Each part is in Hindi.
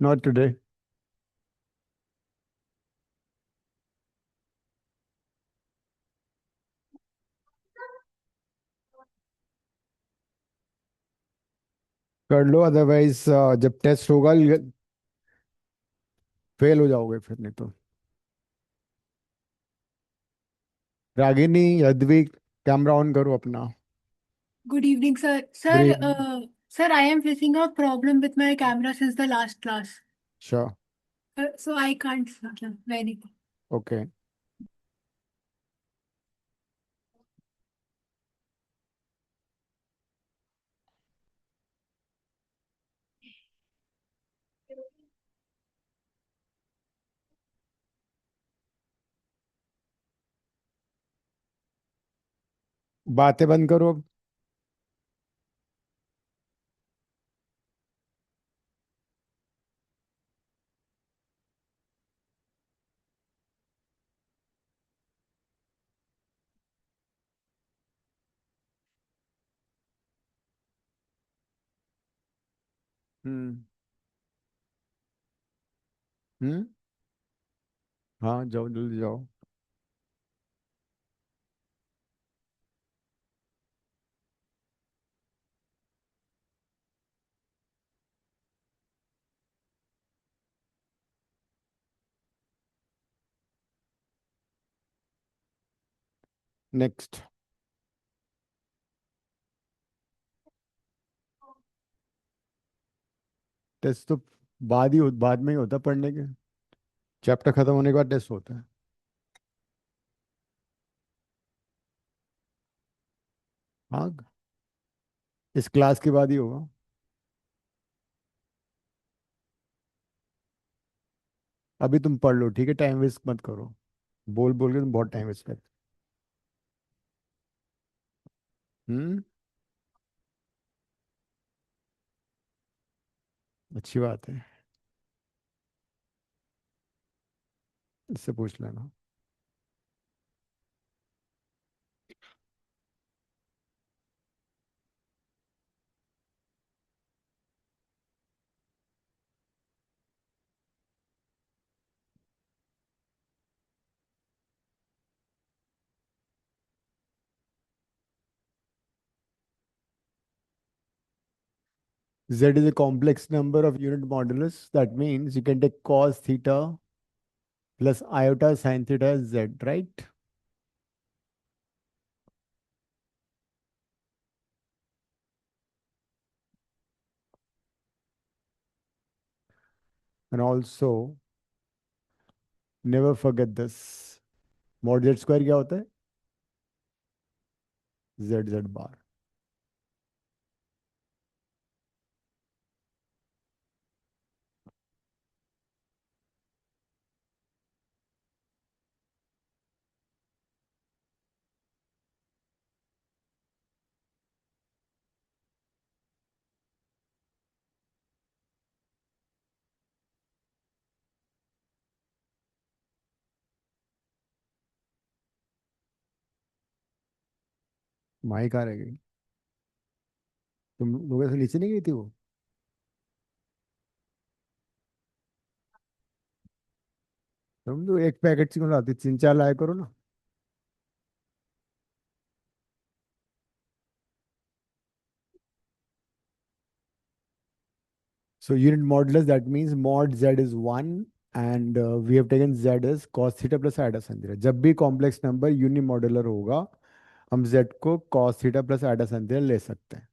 Not today. कर लो, अदरवाइज जब टेस्ट होगा फेल हो जाओगे फिर, नहीं तो। रागिनी, यदवी, कैमरा ऑन करो अपना। Good evening, sir. Good Sir, evening. sir, I am facing a problem with my camera since the last class. Sure. So I can't do anything. Okay. बातें बंद करो अब। हम्म। हम्म। हाँ, जाओ जल्दी जाओ। नेक्स्ट। टेस्ट तो बाद में ही होता है पढ़ने के। चैप्टर खत्म होने के बाद टेस्ट होता है। हाँ, इस क्लास के बाद ही होगा। अभी तुम पढ़ लो, ठीक है? टाइम वेस्ट मत करो। बोल बोल के तुम बहुत टाइम वेस्ट करते। हम्म। अच्छी बात है। इससे पूछ लेना। Z is a complex number of unit modulus. That means you can take cos theta plus iota sin theta as Z, right? And also, never forget this. Mod Z square क्या होता है? Z Z bar. माई कहाँ रह गई? तुम लोगों से नीचे नहीं गई थी वो? तुम तो एक पैकेट से क्यों लाती, तीन चार लाया करो ना। So unit modulus, that means mod Z is 1 and we have taken Z as cos theta plus iota sin theta. जब भी कॉम्प्लेक्स नंबर यूनिमॉड्यूलर होगा, हम Z को cos theta plus Aida sin theta ले सकते हैं।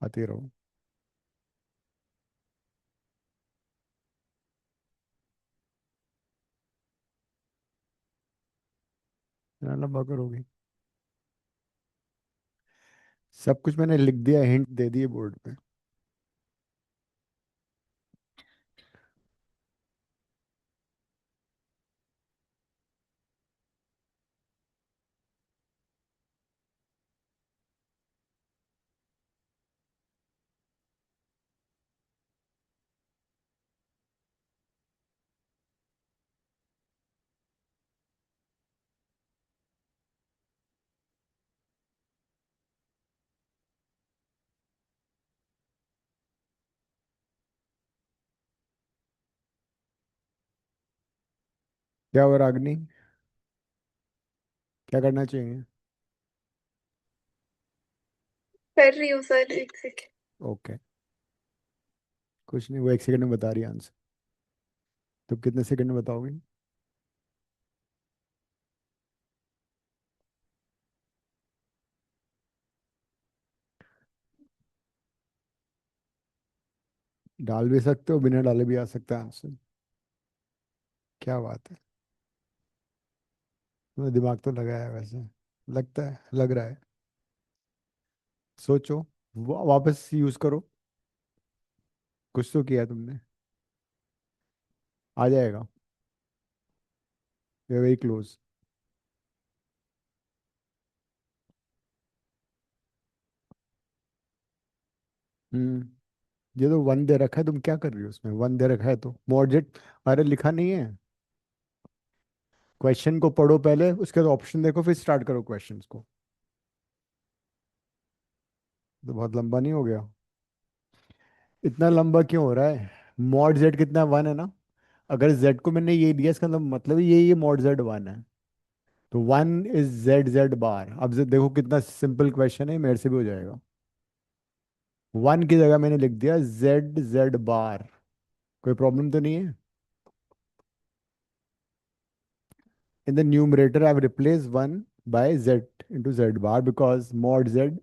आते रहो। इतना लंबा करोगे? सब कुछ मैंने लिख दिया, हिंट दे दिए बोर्ड पे। क्या हुआ रागनी? क्या करना चाहिए? कर रही हूँ सर, एक सेकेंड। ओके। कुछ नहीं, वो 1 सेकंड में बता रही आंसर। तो कितने सेकंड में बताओगे? डाल भी सकते हो, बिना डाले भी आ सकता है आंसर। क्या बात है। तुमने दिमाग तो लगाया है वैसे। लगता है, लग रहा है। सोचो। वापस यूज करो। कुछ तो किया तुमने। आ जाएगा। Very close. हम्म। ये तो वन दे रखा है, तुम क्या कर रही हो उसमें? वन दे रखा है तो मॉडरेट। अरे लिखा नहीं है। क्वेश्चन को पढ़ो पहले, उसके बाद ऑप्शन देखो, फिर स्टार्ट करो क्वेश्चन को। तो बहुत लंबा नहीं हो गया? इतना लंबा क्यों हो रहा है? मॉड जेड कितना, वन है ना? अगर जेड को मैंने ये दिया, इसका मतलब ये मॉड जेड वन है। तो वन इज जेड जेड बार। अब देखो कितना सिंपल क्वेश्चन है, मेरे से भी हो जाएगा। वन की जगह मैंने लिख दिया जेड जेड बार। कोई प्रॉब्लम तो नहीं है? In the numerator I replace one by Z into Z bar because mod Z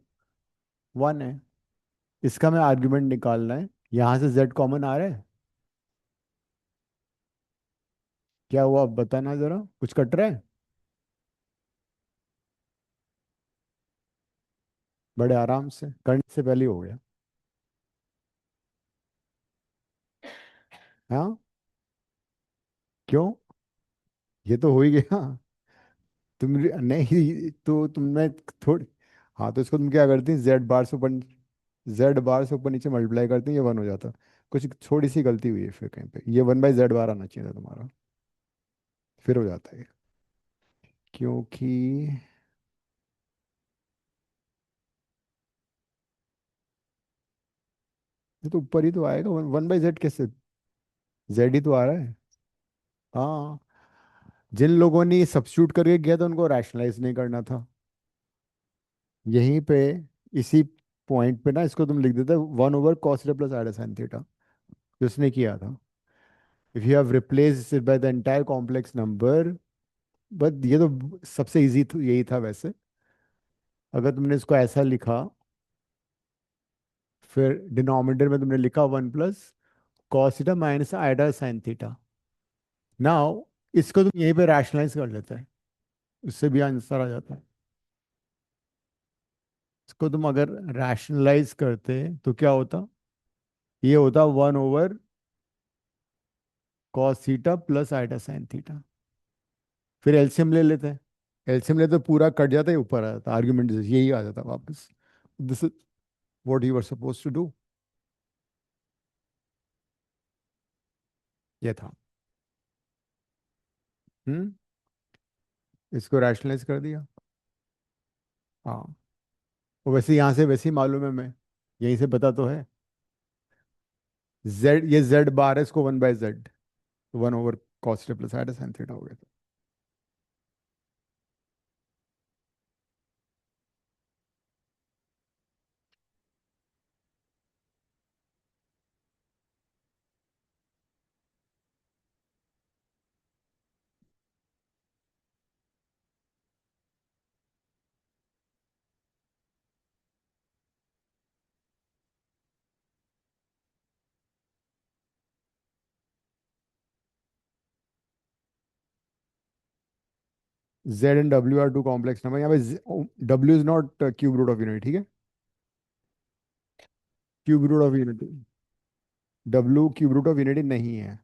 one है। इसका मैं आर्ग्यूमेंट निकालना है। यहाँ से जेड कॉमन आ रहा है। क्या हुआ अब बताना जरा, कुछ कट रहा है? बड़े आराम से, करने से पहले ही हो गया। हाँ। क्यों? ये तो हो ही गया। तुम नहीं तो तुमने थोड़ी। हाँ, तो इसको तुम क्या करती, जेड बार से ऊपर, जेड बार से ऊपर नीचे मल्टीप्लाई करती, ये वन हो जाता। कुछ थोड़ी सी गलती हुई है फिर कहीं पे, ये वन बाई जेड बार आना चाहिए था तुम्हारा। फिर हो जाता है। क्योंकि ये तो ऊपर ही तो आएगा, वन वन बाई जेड कैसे? जेड ही तो आ रहा है। हाँ। जिन लोगों ने सब्स्टिट्यूट करके किया था उनको रैशनलाइज नहीं करना था। यहीं पे, इसी पॉइंट पे ना, इसको तुम लिख देते one over cos theta plus Aida sine theta, जिसने किया था। If you have replace it by the entire complex number. But ये तो सबसे इजी यही था वैसे। अगर तुमने इसको ऐसा लिखा, फिर डिनोमिनेटर में तुमने लिखा one plus cos theta minus Aida sine theta. Now इसको तुम यहीं पे रैशनलाइज कर लेते हैं, उससे भी आंसर आ जाता है। इसको तुम अगर रैशनलाइज करते तो क्या होता? ये होता one over cos theta plus iota sine theta. फिर एलसीएम ले लेते हैं। एलसीएम ले तो पूरा कट जाता है, ऊपर आ जाता, आर्ग्यूमेंट यही आ जाता वापस। This is what you were suppose to do. ये था। हम्म। इसको रैशनलाइज कर दिया। हाँ। वो वैसे यहाँ से वैसे ही मालूम है मैं, यहीं से पता तो है। जेड, ये जेड बार है, इसको one by Z, one over cos theta plus iota sine theta हो गया। Z and W are two complex number. यहाँ पे W is not cube root of unity, ठीक है? Cube root of unity, W cube root of unity नहीं है।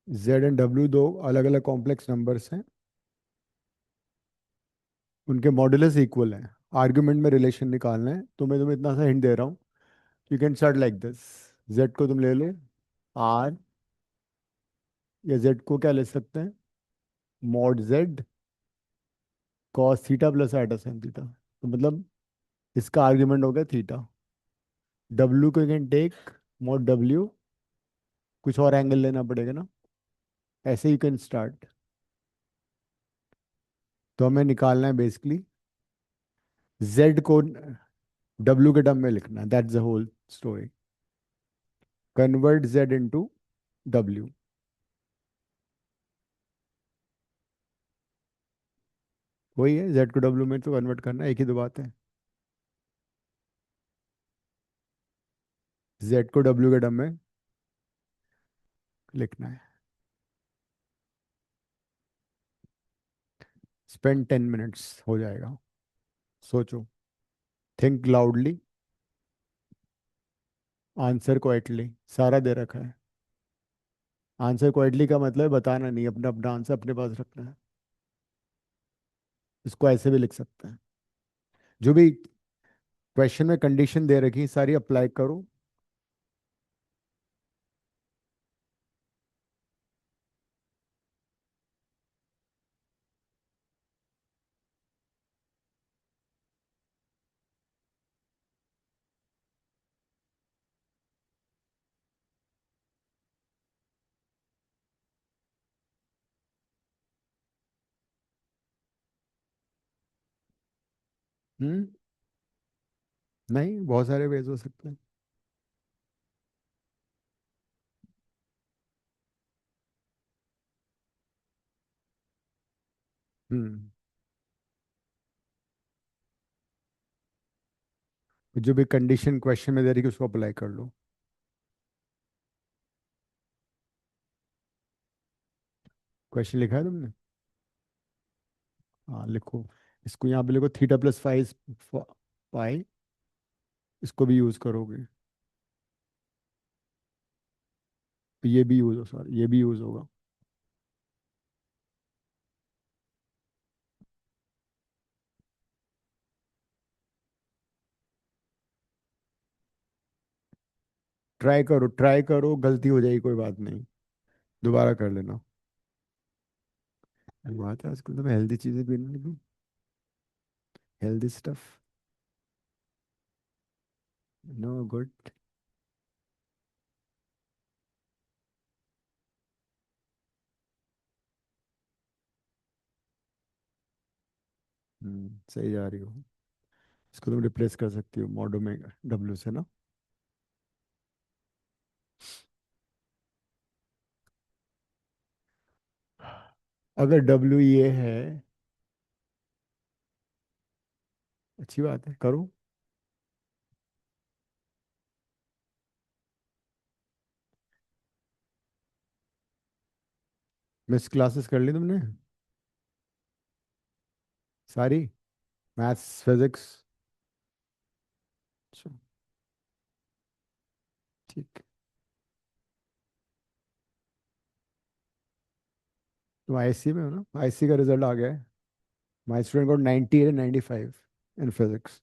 Z एंड W दो अलग अलग कॉम्प्लेक्स नंबर्स हैं, उनके मॉडुलस इक्वल हैं। आर्ग्यूमेंट में रिलेशन निकालना है तो मैं तुम्हें इतना सा हिंट दे रहा हूँ। You can start like this. Z को तुम ले लो R, या Z को क्या ले सकते हैं, mod Z cos theta plus iota sine theta. तो मतलब इसका आर्ग्यूमेंट हो गया थीटा। W को you can take mod W, कुछ और एंगल लेना पड़ेगा ना, ऐसे यू कैन स्टार्ट। तो हमें निकालना है बेसिकली Z को W के टर्म में लिखना है, that's the whole story. Convert Z into W। वही है, Z को W में तो कन्वर्ट करना है, एक ही तो बात है। Z को W के टर्म में लिखना है। स्पेंड 10 मिनट्स, हो जाएगा। सोचो, थिंक लाउडली, आंसर क्वाइटली, सारा दे रखा है। आंसर क्वाइटली का मतलब है बताना नहीं, अपना अपना आंसर अपने पास रखना है। इसको ऐसे भी लिख सकते हैं, जो भी क्वेश्चन में कंडीशन दे रखी सारी अप्लाई करो। हम्म। नहीं, बहुत सारे वेज हो सकते हैं। हम्म। जो भी कंडीशन क्वेश्चन में दे रही है उसको अप्लाई कर लो। क्वेश्चन लिखा है तुमने? हाँ लिखो। इसको यहाँ पे लिखो, थीटा प्लस फाइव पाई, इसको भी यूज करोगे तो ये भी यूज हो, सॉरी ये भी यूज होगा। ट्राई करो, ट्राई करो, गलती हो जाएगी कोई बात नहीं, दोबारा कर लेना। बात है आजकल तो मैं हेल्दी चीजें पीने लगी, हेल्दी स्टफ। No good. सही जा रही हो। इसको तुम रिप्लेस कर सकती हो मॉडो में W से ना। अगर W ये है, अच्छी बात है, करो। मिस क्लासेस कर ली तुमने सारी, मैथ्स फिजिक्स? अच्छा, ठीक। तुम आईएससी में हो ना? आईएससी का रिजल्ट आ गया है। My student got 98 95 in physics.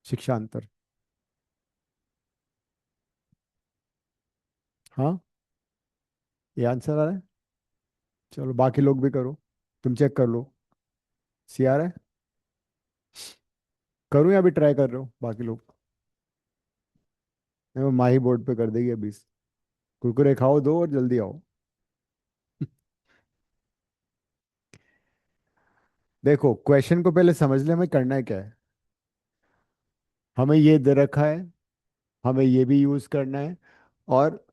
शिक्षांतर। हाँ, ये आंसर आ रहा है। चलो बाकी लोग भी करो, तुम चेक कर लो। सी आ रहा है? करूँ या अभी ट्राई कर रहे हो बाकी लोग? नहीं, वो माही बोर्ड पे कर देगी अभी। कुरकुरे खाओ दो और जल्दी आओ। देखो क्वेश्चन को पहले समझ ले, हमें करना है क्या है। हमें ये दे रखा है, हमें ये भी यूज करना है, और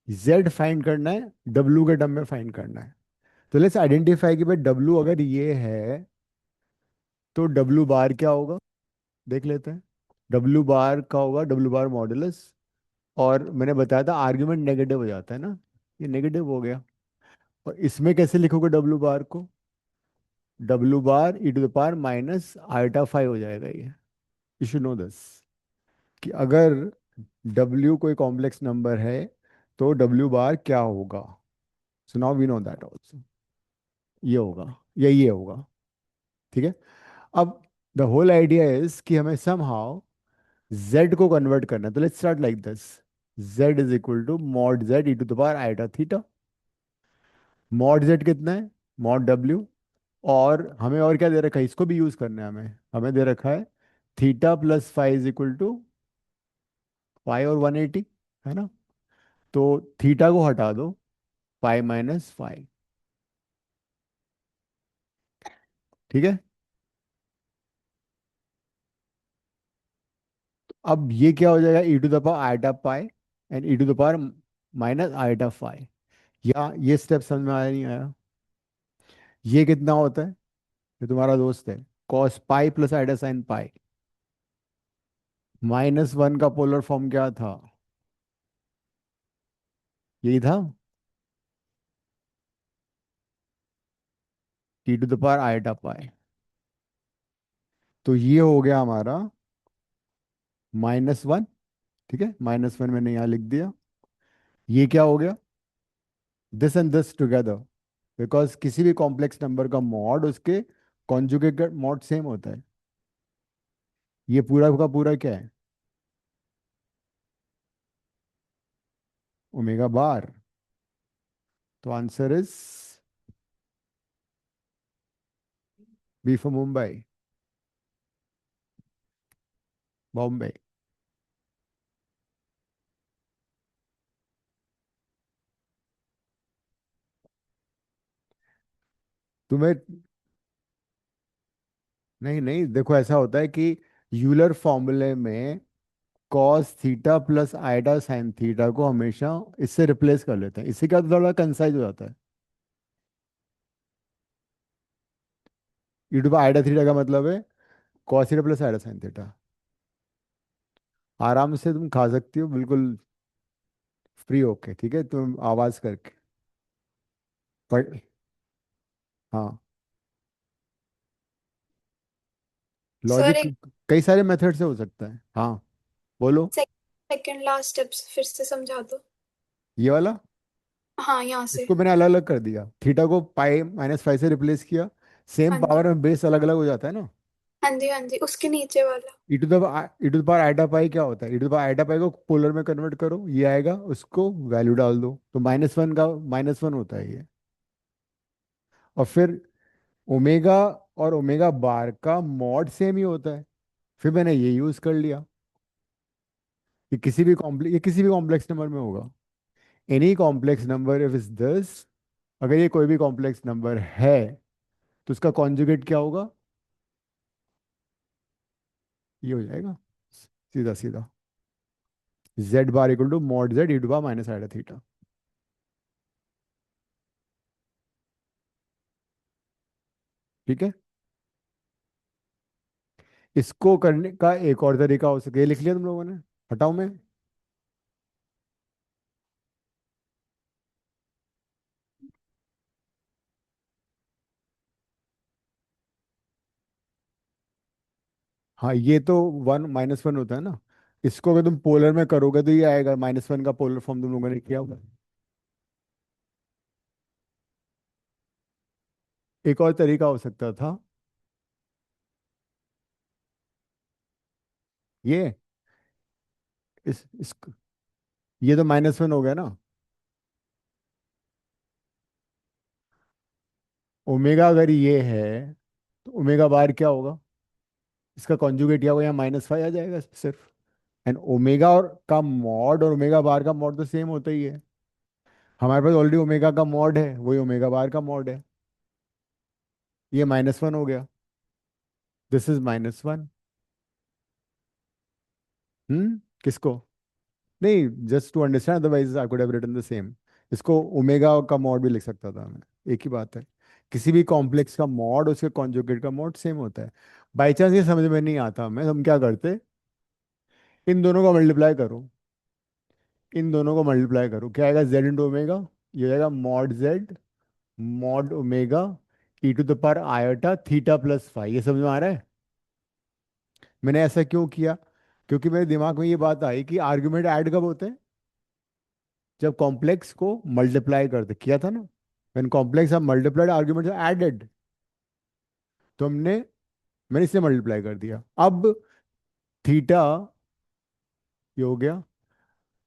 z फाइंड करना है, w के टर्म में फाइंड करना है। तो लेट्स आइडेंटिफाई कि भाई w अगर ये है तो w बार क्या होगा, देख लेते हैं। w बार का होगा w बार मॉडुलस, और मैंने बताया था आर्ग्यूमेंट नेगेटिव हो जाता है ना, ये नेगेटिव हो गया। और इसमें कैसे लिखोगे w बार को? w bar e to the power minus iota 5 हो जाएगा ये। यू शुड नो दिस, कि अगर w कोई कॉम्प्लेक्स नंबर है तो w बार क्या होगा। So now we know that also, ये होगा या ये होगा। ठीक है। अब द होल आइडिया इज कि हमें समहाउ z को कन्वर्ट करना है, तो let's start like this. z is equal to mod z e to the power iota theta. Mod z कितना है? Mod w। और हमें और क्या दे रखा है, इसको भी यूज करना है हमें। हमें दे रखा है theta plus five is equal to five और 180, है ना? तो थीटा को हटा दो, फाइव माइनस फाइव। ठीक है। अब ये क्या हो जाएगा, e to the power iota pi and e to the power minus iota five. या ये स्टेप समझ में आया नहीं आया? ये कितना होता है? ये तुम्हारा दोस्त है, cos pi plus iota sine pi. Minus one का पोलर फॉर्म क्या था? यही था, t to the power iota pi. तो ये हो गया हमारा माइनस वन। ठीक है, माइनस वन मैंने यहाँ लिख दिया। ये क्या हो गया, this and this together, because किसी भी कॉम्प्लेक्स नंबर का मॉड उसके कॉन्जुगेट का मॉड सेम होता है। ये पूरा का पूरा क्या है, ओमेगा बार। तो answer is B for Mumbai, Bombay. तुम्हें, नहीं नहीं, देखो ऐसा होता है कि यूलर फॉर्मूले में cos theta plus iota sine theta को हमेशा इससे रिप्लेस कर लेते हैं। इससे क्या होता है, थोड़ा कंसाइज हो जाता है। ई टू आइटा थीटा का मतलब है cos theta plus iota sine theta. आराम से तुम खा सकती हो बिल्कुल फ्री होके, ठीक है, तुम आवाज करके पढ़। हाँ, सर लॉजिक एक कई सारे मेथड से हो सकता है। हाँ, बोलो। सेकंड लास्ट स्टेप्स फिर से समझा दो। ये वाला, हाँ, यहाँ से। इसको मैंने अलग अलग कर दिया, थीटा को पाई माइनस फाइव से रिप्लेस किया। सेम हाँ जी। पावर में बेस अलग अलग हो जाता है ना। हाँ जी, हाँ जी, उसके नीचे वाला। ई टू द पावर आइटा पाई क्या होता है, e to the power iota पाई को पोलर में कन्वर्ट करो, ये आएगा, उसको वैल्यू डाल दो, तो माइनस वन का माइनस वन होता है ये। और फिर ओमेगा और ओमेगा बार का मॉड सेम ही होता है, फिर मैंने ये यूज कर लिया। ये किसी भी कॉम्प्लेक्स नंबर में होगा। Any complex number if is this, अगर ये कोई भी कॉम्प्लेक्स नंबर है तो उसका कॉन्जुगेट क्या होगा, ये हो जाएगा, सीधा सीधा Z bar equal to mod Z e to power minus iota theta. ठीक है। इसको करने का एक और तरीका हो सके, ये लिख लिया तुम लोगों ने? हटाओ मैं, हाँ, ये तो 1 - 1 होता है ना। इसको अगर तुम पोलर में करोगे तो ये आएगा, -1 का पोलर फॉर्म तुम लोगों ने किया होगा। एक और तरीका हो सकता था ये, इस ये तो -1 हो गया ना। ओमेगा अगर ये है तो ओमेगा बार क्या होगा, इसका कॉन्जुगेट क्या होगा, यहाँ -5 आ जाएगा सिर्फ। एंड ओमेगा और का मॉड और ओमेगा बार का मॉड तो सेम होता ही है। हमारे पास ऑलरेडी ओमेगा का मॉड है, वही ओमेगा बार का मॉड है। ये -1 हो गया, दिस इज -1। किसको? नहीं, just to understand, otherwise I could have written the same. इसको ओमेगा का मॉड भी लिख सकता था मैं, एक ही बात है। किसी भी कॉम्प्लेक्स का मॉड उसके कॉन्जुगेट का मॉड सेम होता है। बाई चांस ये समझ में नहीं आता मैं, हम क्या करते, इन दोनों को मल्टीप्लाई करो, इन दोनों को मल्टीप्लाई करो, क्या आएगा, जेड इंटू ओमेगा। ये हो जाएगा mod Z mod omega e to the power iota theta plus phi. ये समझ में आ रहा है? मैंने ऐसा क्यों किया? क्योंकि मेरे दिमाग में ये बात आई कि आर्ग्यूमेंट ऐड कब होते हैं, जब कॉम्प्लेक्स को मल्टीप्लाई करते, किया था ना। When complex are multiplied arguments are added. तो मैंने इसे मल्टीप्लाई कर दिया। अब थीटा ये हो गया,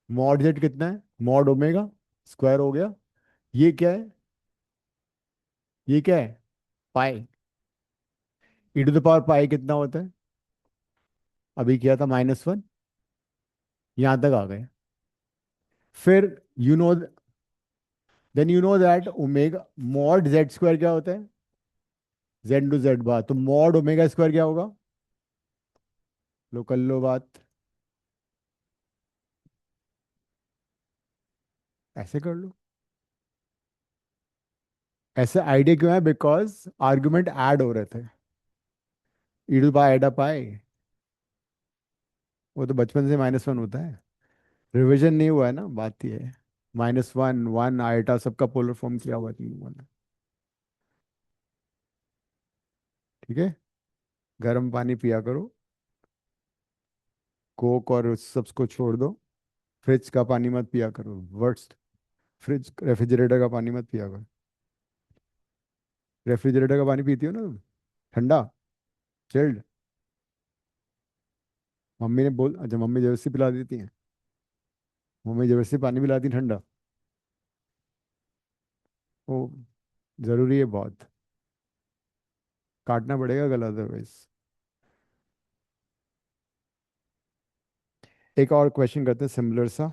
मॉड जेड कितना है, मॉड ओमेगा स्क्वायर हो गया। ये क्या है, ये क्या है, pi. e to the power pi कितना होता है, अभी किया था -1, यहां तक आ गए। फिर you know then you know that omega mod Z square क्या होता है, जेड टू जेड बार, तो मॉड ओमेगा स्क्वायर क्या होगा, लो कर लो बात, ऐसे कर लो। ऐसे आइडिया क्यों है, बिकॉज आर्गुमेंट ऐड हो रहे थे, ई टू पाई एडा पाई। वो तो बचपन से -1 होता है, रिवीजन नहीं हुआ है ना, बात ये है। -1 1 आइटा सबका पोलर फॉर्म किया हुआ है तुम लोगों ने। ठीक है, गर्म पानी पिया करो, कोक और उस सबको छोड़ दो। फ्रिज का पानी मत पिया करो, वर्स्ट। फ्रिज रेफ्रिजरेटर का पानी मत पिया करो। रेफ्रिजरेटर का पानी पीती हो ना तुम, ठंडा, चिल्ड। मम्मी ने बोल, अच्छा मम्मी जबरदस्ती पिला देती है, मम्मी जबरदस्ती पानी पिलाती है ठंडा। वो जरूरी है बहुत, काटना पड़ेगा गला अदरवाइज। एक और क्वेश्चन करते हैं सिमिलर सा।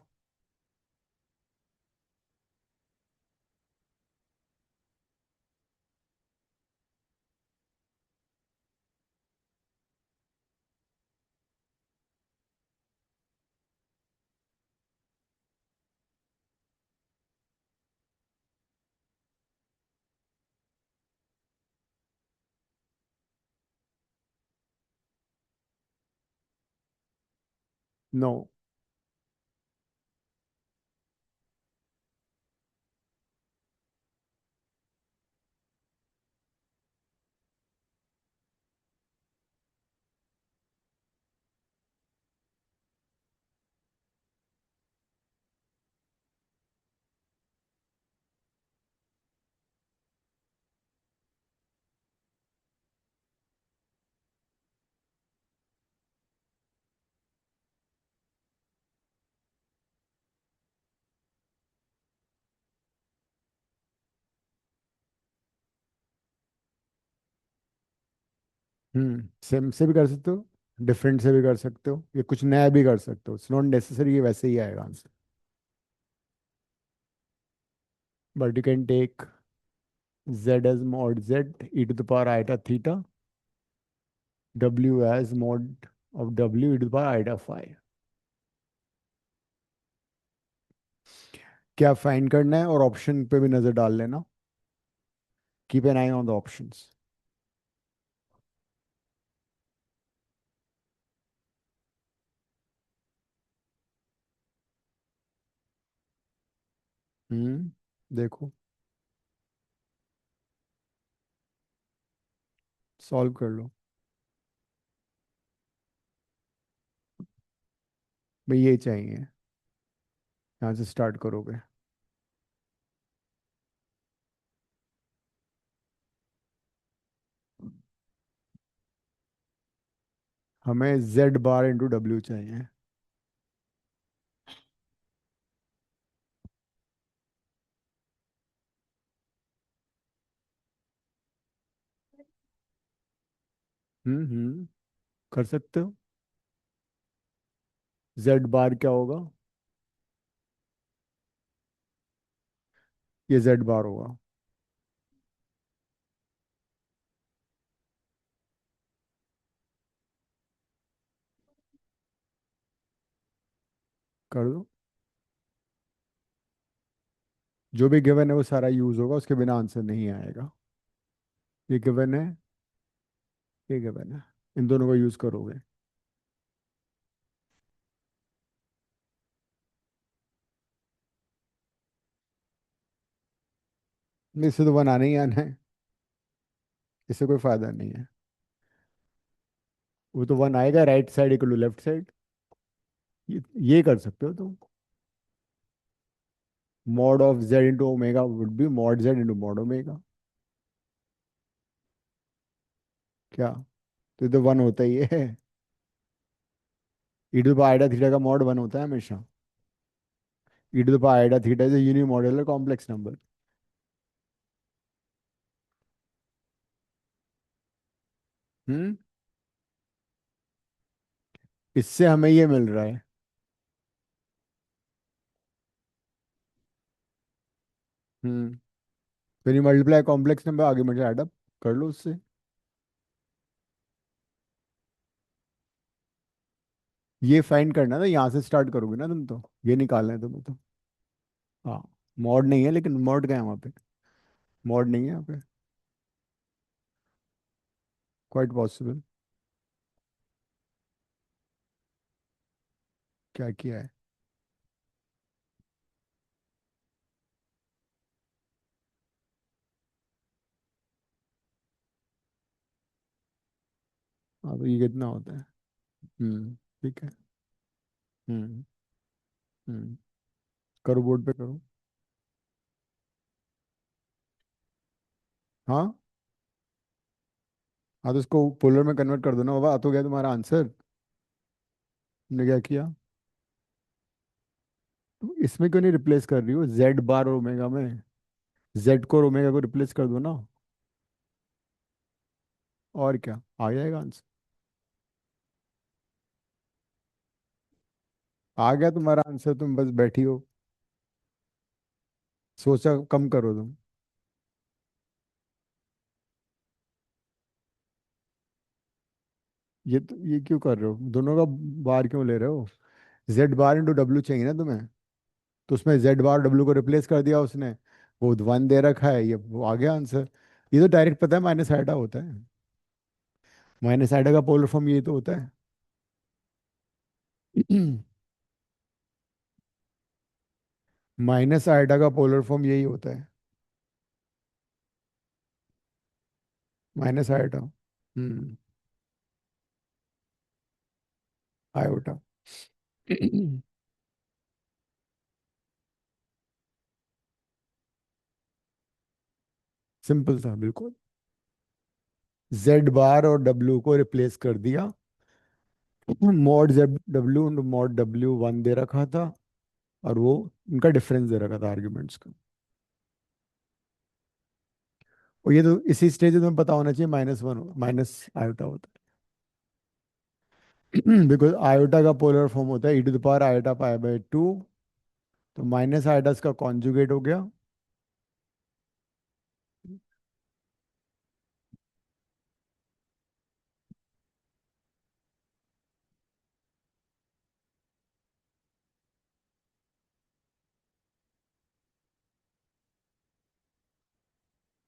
नो। सेम से भी कर सकते हो, डिफरेंट से भी कर सकते हो, ये कुछ नया भी कर सकते हो, इट्स नॉट नेसेसरी ये वैसे ही आएगा answer. But you can take z as mod z e to the power iota theta, w as mod of w e to the power iota phi. क्या फाइंड करना है, और ऑप्शन पे भी नजर डाल लेना, keep an eye on the options. देखो, सॉल्व कर लो। मैं ये चाहिए, यहाँ से स्टार्ट करोगे। हमें जेड बार इंटू डब्ल्यू चाहिए। कर सकते हो। जेड बार क्या होगा? ये जेड बार होगा। कर दो। जो भी गिवन है वो सारा यूज होगा, उसके बिना आंसर नहीं आएगा। ये गिवन है, ये गिवन है, इन दोनों को यूज करोगे। नहीं, इससे तो बनाना ही आना है, इससे कोई फायदा नहीं है। वो तो वन आएगा, right side equal to left side. ये कर सकते हो तुम। Mod of z into omega would be mod z into mod omega. क्या? तो ये तो वन होता ही है। E to the power iota theta का मॉड वन होता है हमेशा। E to the power iota theta is unimodular complex number. Hmm. इससे हमें ये मिल रहा है। हम्म। फिर ये मल्टीप्लाई कॉम्प्लेक्स नंबर, आगे मल्टीप्लाई ऐड अप कर लो उससे। ये फाइंड करना था, यहाँ से स्टार्ट करोगे ना तुम तो, ये निकालना है तुम्हें तो। हाँ। मॉड नहीं है, लेकिन मॉड क्या है वहाँ पे? मॉड नहीं है यहाँ पे। Quite possible. क्या किया है? हाँ, तो ये कितना होता है? ठीक है। हम्म। हम्म। करो, बोर्ड पे करो। हाँ। हाँ, तो इसको पोलर में कन्वर्ट कर दो ना बाबा, आ तो गया तुम्हारा आंसर। तुमने क्या किया? तुम इसमें क्यों नहीं रिप्लेस कर रही हो जेड बार और ओमेगा में? जेड को और ओमेगा को रिप्लेस कर दो ना। और क्या आ जाएगा आंसर? आ गया तुम्हारा आंसर, तुम बस बैठी हो। सोचा कम करो तुम। ये क्यों कर रहे हो, दोनों का बार क्यों ले रहे हो? जेड बार इंटू डब्ल्यू चाहिए ना तुम्हें, तो उसमें जेड बार डब्ल्यू को रिप्लेस कर दिया उसने। वो वन दे रखा है, ये वो आ गया आंसर। ये तो डायरेक्ट पता है, माइनस आइडा होता है। माइनस आइडा का पोलर फॉर्म ये तो होता है। माइनस आइडा का पोलर फॉर्म यही होता है। Minus Aida. आयोटा। सिंपल था बिल्कुल। जेड बार और डब्ल्यू को रिप्लेस कर दिया। Mod Z W, mod W one दे रखा था, और वो उनका डिफरेंस दे रखा था आर्ग्यूमेंट्स का। और ये तो इसी स्टेज में तुम्हें पता होना चाहिए, माइनस वन माइनस आयोटा होता है। बिकॉज आयोटा का पोलर फॉर्म होता है e to the power iota pi by two. तो माइनस आयोटा का कॉन्जुगेट हो गया।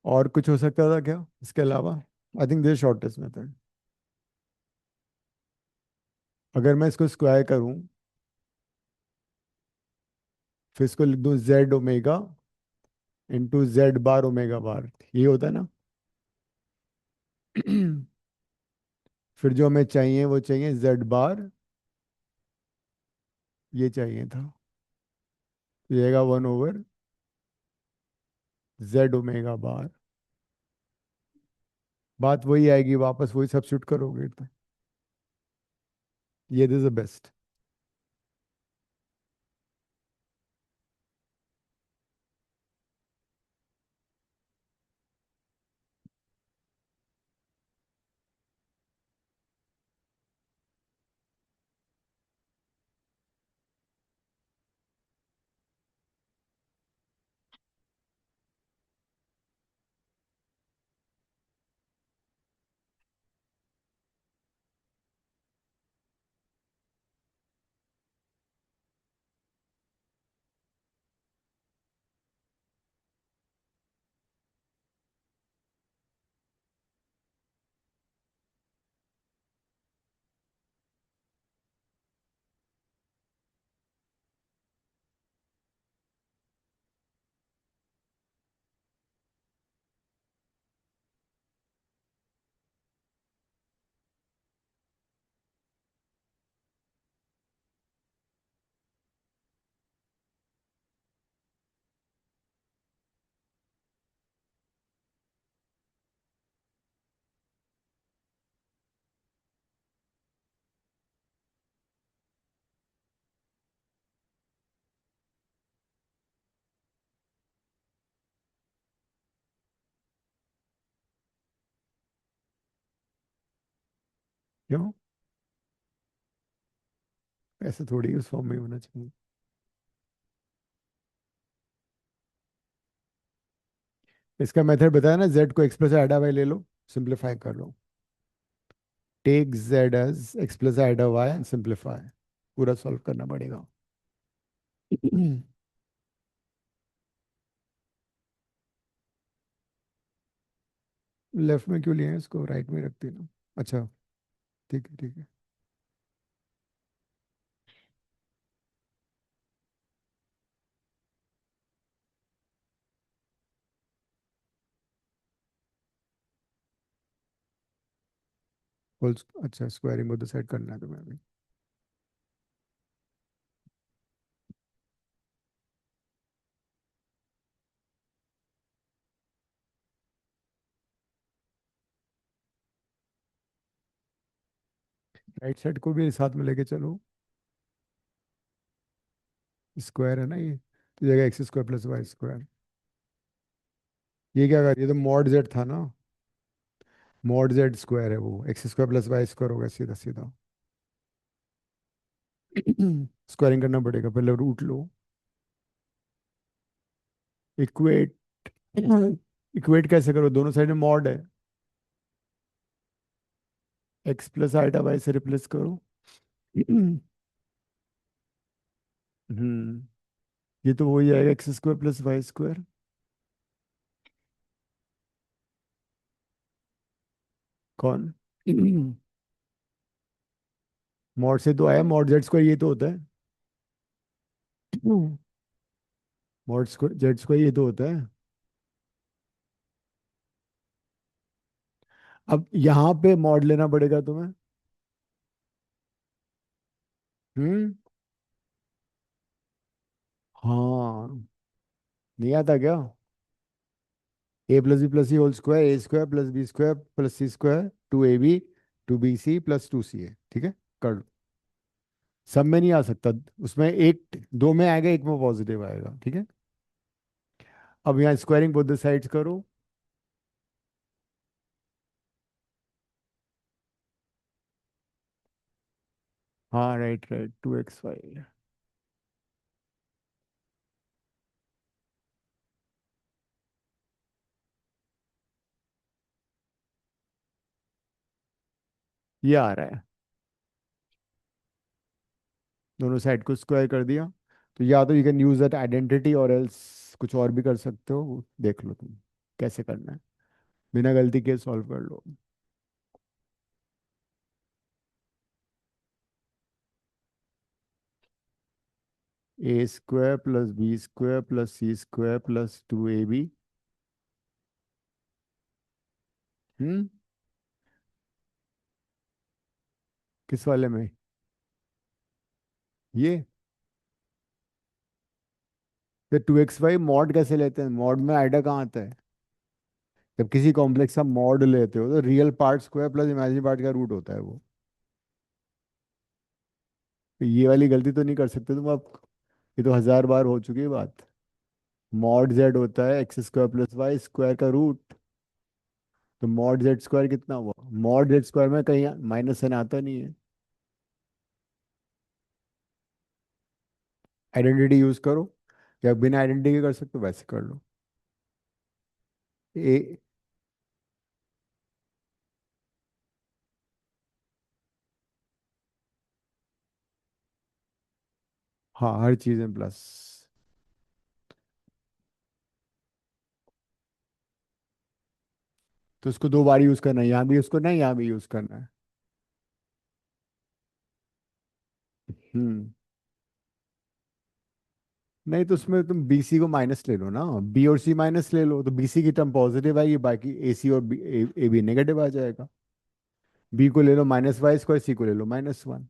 और कुछ हो सकता था क्या इसके अलावा? I think this shortest method. अगर मैं इसको स्क्वायर करूं, फिर इसको लिख दूं जेड ओमेगा इंटू जेड बार ओमेगा बार, ये होता है ना? फिर जो हमें चाहिए वो चाहिए जेड बार ये चाहिए था। तो ये आएगा 1/z ओमेगा बार। बात वही आएगी, वापस वही सब्स्टिट्यूट करोगे तो ये दिस द बेस्ट। क्यों? ऐसे थोड़ी उस फॉर्म में होना चाहिए। इसका मेथड बताया ना, जेड को एक्स प्लस आइडा वाई ले लो, सिंप्लीफाई कर लो। Take z as x plus iota y and simplify. पूरा सॉल्व करना पड़ेगा। लेफ्ट में क्यों लिए हैं इसको, राइट में रख देना। अच्छा, ठीक है ठीक है। होल, अच्छा स्क्वायरिंग बोथ द साइड करना है तुम्हें अभी। राइट साइड को भी साथ में लेके चलो। स्क्वायर है ना ये, तो जाएगा X square plus Y square. ये क्या कर, ये तो मॉड जेड था ना। मॉड जेड स्क्वायर है वो, X square plus Y square होगा सीधा सीधा। स्क्वायरिंग करना पड़ेगा, पहले रूट लो। इक्वेट, इक्वेट कैसे करो, दोनों साइड में मॉड है। एक्स प्लस आइटा वाई से रिप्लेस करो। हम्म, ये तो वही आएगा, X square plus Y square. कौन? मॉड से तो आया, मॉड जेड स्क्वायर ये तो होता है। मॉड स्क्वायर जेड स्क्वायर ये तो होता है। अब यहाँ पे मॉड लेना पड़ेगा तुम्हें। हम्म, हाँ, नहीं आता क्या? A plus b plus c whole square, a square plus b square plus c square, 2ab 2bc plus 2ca, ठीक है। कर लो। सब में नहीं आ सकता, उसमें एक दो में आएगा, एक में पॉजिटिव आएगा, ठीक है। अब यहाँ स्क्वायरिंग बोथ द साइड्स करो। हाँ राइट राइट, 2xy। ये आ रहा है, दोनों साइड को स्क्वायर कर दिया। तो या तो you can use that identity, और एल्स कुछ और भी कर सकते हो, देख लो तुम कैसे करना है। बिना गलती के सॉल्व कर लो। A square plus b square plus c square plus 2ab। Hmm, किस वाले में? ये तो 2xy मॉड कैसे लेते हैं? मॉड में आइडिया कहाँ आता है? जब किसी कॉम्प्लेक्स का मॉड लेते हो तो real part square plus imaginary part का रूट होता है वो। तो ये वाली गलती तो नहीं कर सकते तुम अब। ये तो 1000 बार हो चुकी है बात। मॉड जेड होता है X square plus Y square का रूट। तो मॉड जेड स्क्वायर कितना हुआ? मॉड जेड स्क्वायर में कहीं माइनस साइन आता नहीं है। आइडेंटिटी यूज करो, या बिना आइडेंटिटी के कर सकते हो वैसे कर लो। ए, हाँ हर चीज में प्लस। तो उसको 2 बार यूज करना है, यहाँ भी यूज करना है, यहाँ भी यूज करना है। हम्म। नहीं तो उसमें तुम बी सी को माइनस ले लो ना, बी और सी माइनस ले लो तो बी सी की टर्म पॉजिटिव आएगी, बाकी ए सी और ए बी नेगेटिव आ जाएगा। बी को ले लो -y², सी को ले लो -1।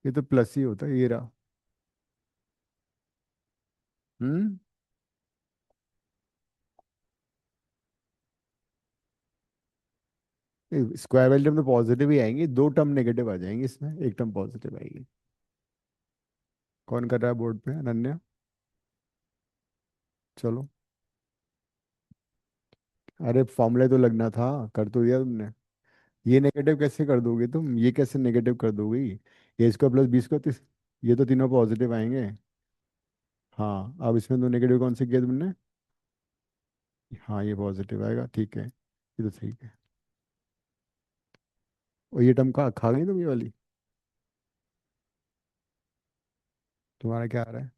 ये तो प्लस ही होता है, ये रहा। हम्म। स्क्वायर वाली टर्म तो पॉजिटिव ही आएंगी, 2 टर्म नेगेटिव आ जाएंगी इसमें, एक टर्म पॉजिटिव आएगी। कौन कर रहा है बोर्ड पे? अनन्या। चलो। अरे फॉर्मूले तो लगना था, कर तो दिया तुमने। ये नेगेटिव कैसे कर दोगे तुम? ये कैसे नेगेटिव कर दोगे? ए स्क्वायर प्लस बी स्क्वायर, ये तो तीनों पॉजिटिव आएंगे। हाँ अब इसमें तो नेगेटिव कौन से किया तुमने? हाँ ये पॉजिटिव आएगा, ठीक है, ये तो ठीक है। और ये टर्म का खा गई तुम ये वाली? तुम्हारा क्या आ रहा है?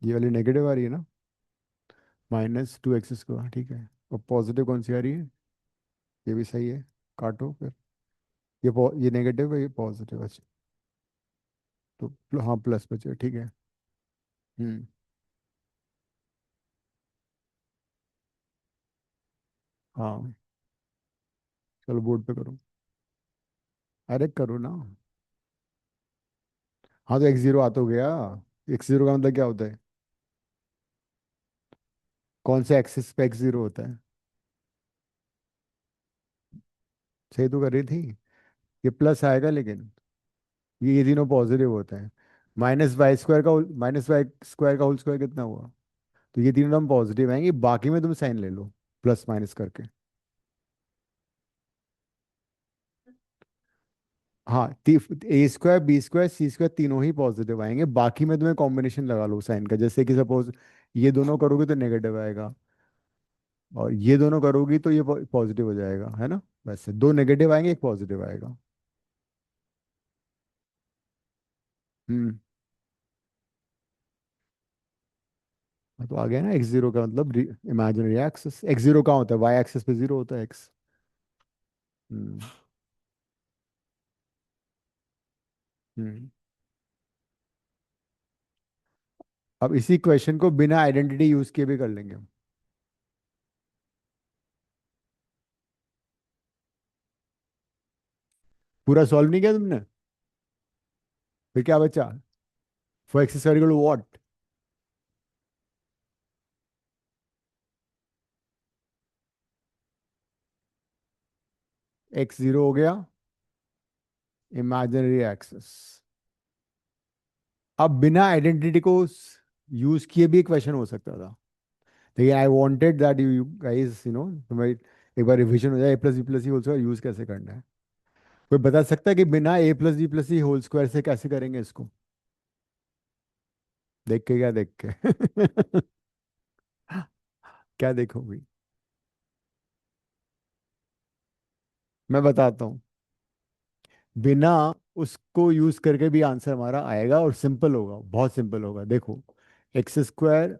ये वाली नेगेटिव आ रही है ना, -2x², ठीक है। और पॉजिटिव कौन सी आ रही है? ये भी सही है, काटो फिर। ये नेगेटिव है, ये पॉजिटिव है। तो हाँ प्लस बचे, ठीक है। हम्म। हाँ चलो बोर्ड पे करो। अरे करो ना। हाँ तो x0 आ तो गया। x0 का मतलब क्या होता है? कौन से एक्सिस पे x0 होता है? सही तो कर रही थी। ये प्लस आएगा लेकिन, ये तीनों पॉजिटिव होते हैं। -y² का होल स्क्वायर कितना हुआ? तो ये तीनों टर्म पॉजिटिव आएंगे, बाकी में तुम साइन ले लो प्लस माइनस करके। हाँ a² b² c² तीनों ही पॉजिटिव आएंगे, बाकी में तुम्हें कॉम्बिनेशन लगा लो साइन का, जैसे कि सपोज ये दोनों करोगे तो नेगेटिव आएगा, और ये दोनों करोगी तो ये पॉजिटिव हो जाएगा, है ना? वैसे 2 नेगेटिव आएंगे, एक पॉजिटिव आएगा। हम्म। हाँ, तो आ गया ना, x0 का मतलब इमेजिनरी एक्सिस। x0 कहाँ होता है? y एक्सिस पे 0 होता है x। हम्म। हम्म। अब इसी क्वेश्चन को बिना आइडेंटिटी यूज किए भी कर लेंगे हम। पूरा सॉल्व नहीं किया तुमने? फिर क्या बचा? For X square equal to what? x0 हो गया इमेजिनरी एक्सिस। अब बिना आइडेंटिटी को यूज किए भी क्वेश्चन हो सकता था, लेकिन I wanted that you guys तुम्हारी एक बार रिवीजन हो जाए, ए plus b plus c whole square use कैसे करना है। कोई बता सकता है कि बिना ए plus b plus c whole square से कैसे करेंगे इसको? देख के क्या देख के? क्या देखोगी? मैं बताता हूँ। बिना उसको यूज करके भी आंसर हमारा आएगा, और सिंपल होगा, बहुत सिंपल होगा। देखो, x²,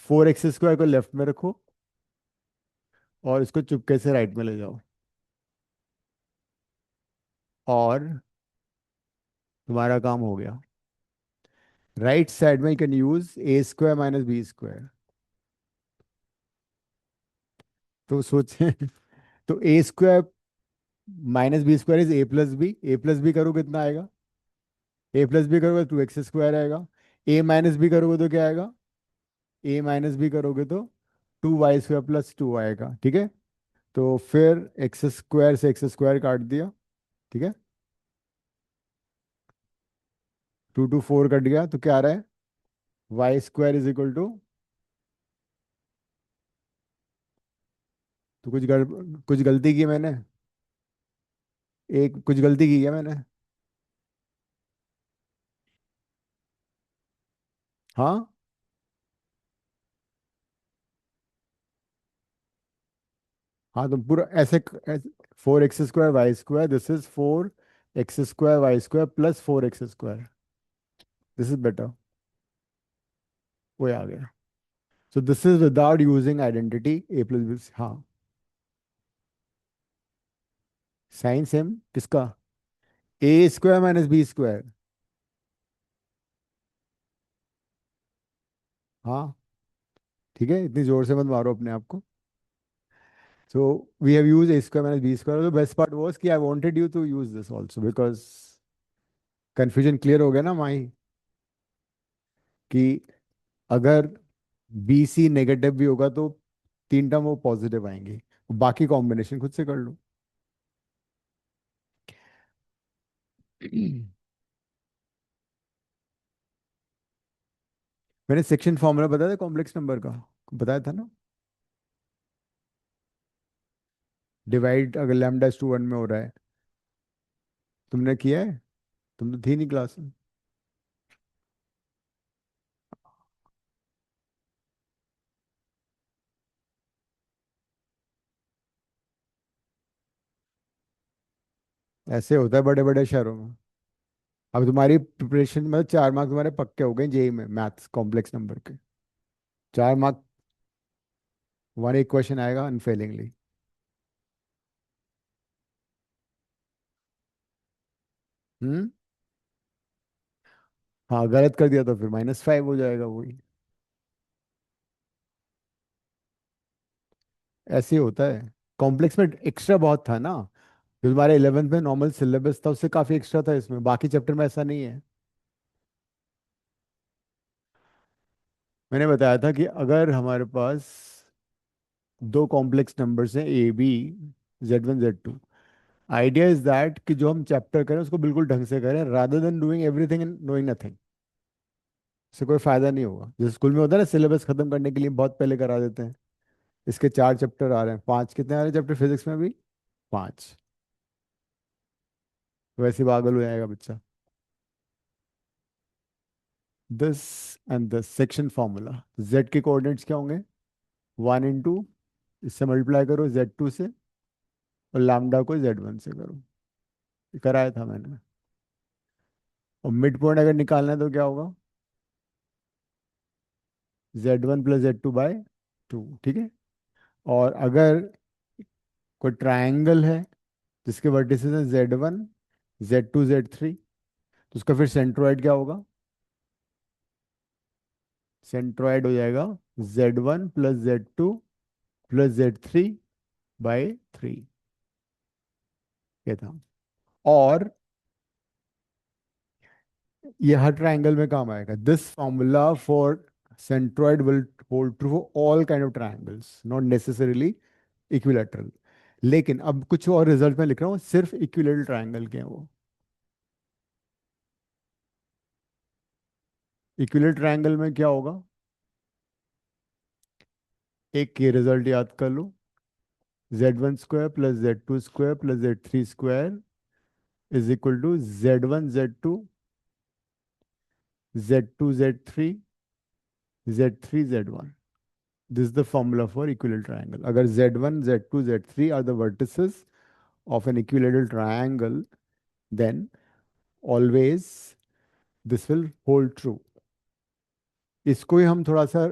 4x² को लेफ्ट में रखो और इसको चुपके से राइट में ले जाओ, और तुम्हारा काम हो गया। राइट साइड में you can use a square minus B square. तो सोचे तो a square minus B square is a plus b, a plus b करो कितना आएगा, ए प्लस बी करोगे 2x स्क्वायर आएगा। ए माइनस बी करोगे तो क्या आएगा, ए माइनस बी करोगे तो 2y स्क्वायर प्लस 2 आएगा, ठीक है। तो फिर एक्स स्क्वायर से एक्स स्क्वायर काट दिया, ठीक है। 2 2 4 कट गया तो क्या आ रहा है, y square is equal to, तो कुछ गलती की मैंने, एक कुछ गलती की है मैंने। हाँ हाँ, तो पूरा ऐसे 4x square y square, this is 4x square y स्क्वायर plus 4x square, this is better. वो आ गया। So this is without using identity A plus B. हाँ, साइन सेम किसका, A square minus B square. हाँ ठीक है, इतनी जोर से मत मारो अपने आप को। So we have use a square minus B square, the best part was कि I wanted you to use this also because confusion clear हो गया ना माही, कि अगर बी सी नेगेटिव भी होगा तो तीन टर्म वो पॉजिटिव आएंगे, बाकी कॉम्बिनेशन खुद से कर लो। मैंने सेक्शन फॉर्मूला बताया था कॉम्प्लेक्स नंबर का, बताया था ना। डिवाइड अगर लैम्डा टू वन में हो रहा है, तुमने किया है, तुम तो थी नहीं क्लास में। ऐसे होता है बड़े बड़े शहरों में। अब तुम्हारी प्रिपरेशन मतलब 4 मार्क्स तुम्हारे पक्के हो गए जेई में मैथ्स कॉम्प्लेक्स नंबर के। 4 मार्क, वन एक क्वेश्चन आएगा अनफेलिंगली। हम्म। हाँ गलत कर दिया तो फिर -5 हो जाएगा वही। ऐसे ही होता है। कॉम्प्लेक्स में एक्स्ट्रा बहुत था ना, जो तुम्हारे 11th में नॉर्मल सिलेबस था उससे काफी एक्स्ट्रा था, इसमें बाकी चैप्टर में ऐसा नहीं है। मैंने बताया था कि अगर हमारे पास दो कॉम्प्लेक्स नंबर्स हैं A B, Z1 Z2, idea is that कि जो हम चैप्टर करें उसको बिल्कुल ढंग से करें rather than doing everything and knowing nothing. इससे कोई फायदा नहीं होगा। जैसे स्कूल में होता है ना, सिलेबस खत्म करने के लिए बहुत पहले करा देते हैं। इसके 4 चैप्टर आ रहे हैं, 5 कितने आ रहे हैं चैप्टर फिजिक्स में भी, 5। वैसे ही पागल हो जाएगा बच्चा। This and this section formula, Z के कोऑर्डिनेट्स क्या होंगे, 1 इंटू, इससे मल्टीप्लाई करो Z2 से, और लैम्डा को Z1 से करो। ये कराया था मैंने। और मिड पॉइंट अगर निकालना है तो क्या होगा, Z1 + Z2/2, ठीक है। और अगर कोई ट्रायंगल है जिसके वर्टिसेस हैं Z1 Z2 Z3, तो उसका फिर सेंट्रोइड क्या होगा, सेंट्रोइड हो जाएगा Z1 + Z2 + Z3/3। ये था। और ये हर ट्रायंगल में काम आएगा, this formula for centroid will hold true for all kind of triangles, not necessarily equilateral. लेकिन अब कुछ और रिजल्ट में लिख रहा हूँ, सिर्फ इक्विलैटरल ट्रायंगल के हैं वो। इक्विलैटरल ट्रायंगल में क्या होगा, एक ये रिजल्ट याद कर लो, Z1 square + Z2 square + Z3 square is equal to Z1 Z2 Z2 Z3 Z3 Z1। This is the formula for equilateral triangle. अगर Z1 Z2 Z3 are the vertices of an equilateral triangle, then always this will hold true। इसको ही हम थोड़ा सा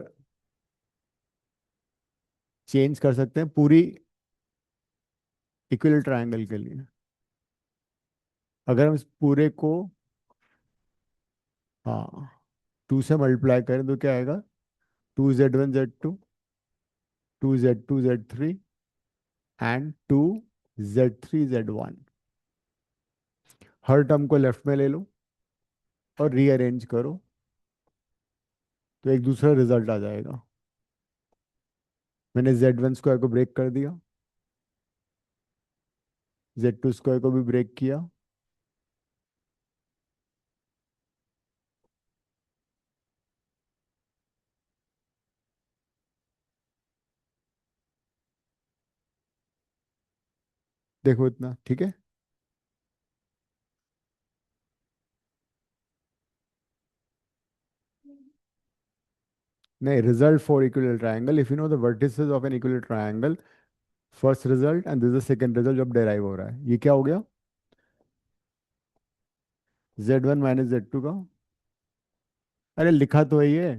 चेंज कर सकते हैं पूरी इक्विलैटरल ट्रायंगल के लिए। अगर हम इस पूरे को, हाँ, टू से मल्टीप्लाई करें तो क्या आएगा? 2z1 z2, 2z2 z3 and 2z3 z1। Her term को लेफ्ट में ले लो और रीअरेंज करो तो एक दूसरा रिजल्ट आ जाएगा। मैंने z1 स्क्वायर को ब्रेक कर दिया, z2 स्क्वायर को भी ब्रेक किया, देखो इतना ठीक है। नहीं, result for equilateral triangle, if you know the vertices of an equilateral triangle, first result and this is second result जब डेराइव हो रहा है। ये क्या हो गया? z1 - z2 का, अरे लिखा तो है ये।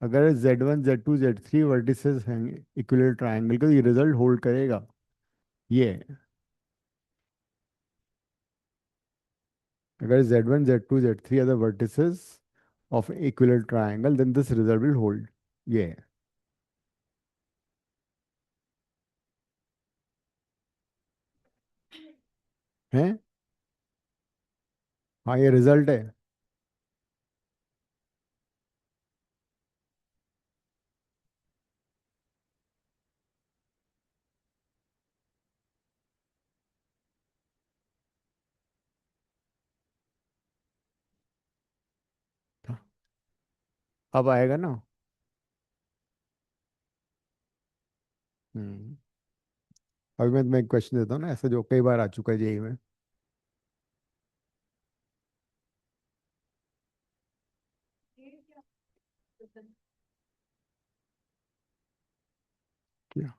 अगर z1 z2 z3 वर्टिसेस हैं इक्विलेटरल ट्रायंगल का, तो ये रिजल्ट होल्ड करेगा। ये अगर z1 z2 z3 are the vertices of equilateral triangle, then this result will hold. ये है। हाँ, ये रिजल्ट है। अब आएगा ना। हम्म। अभी मैं तुम्हें एक क्वेश्चन देता हूँ ना, ऐसा जो कई बार आ चुका है जेई में। क्या?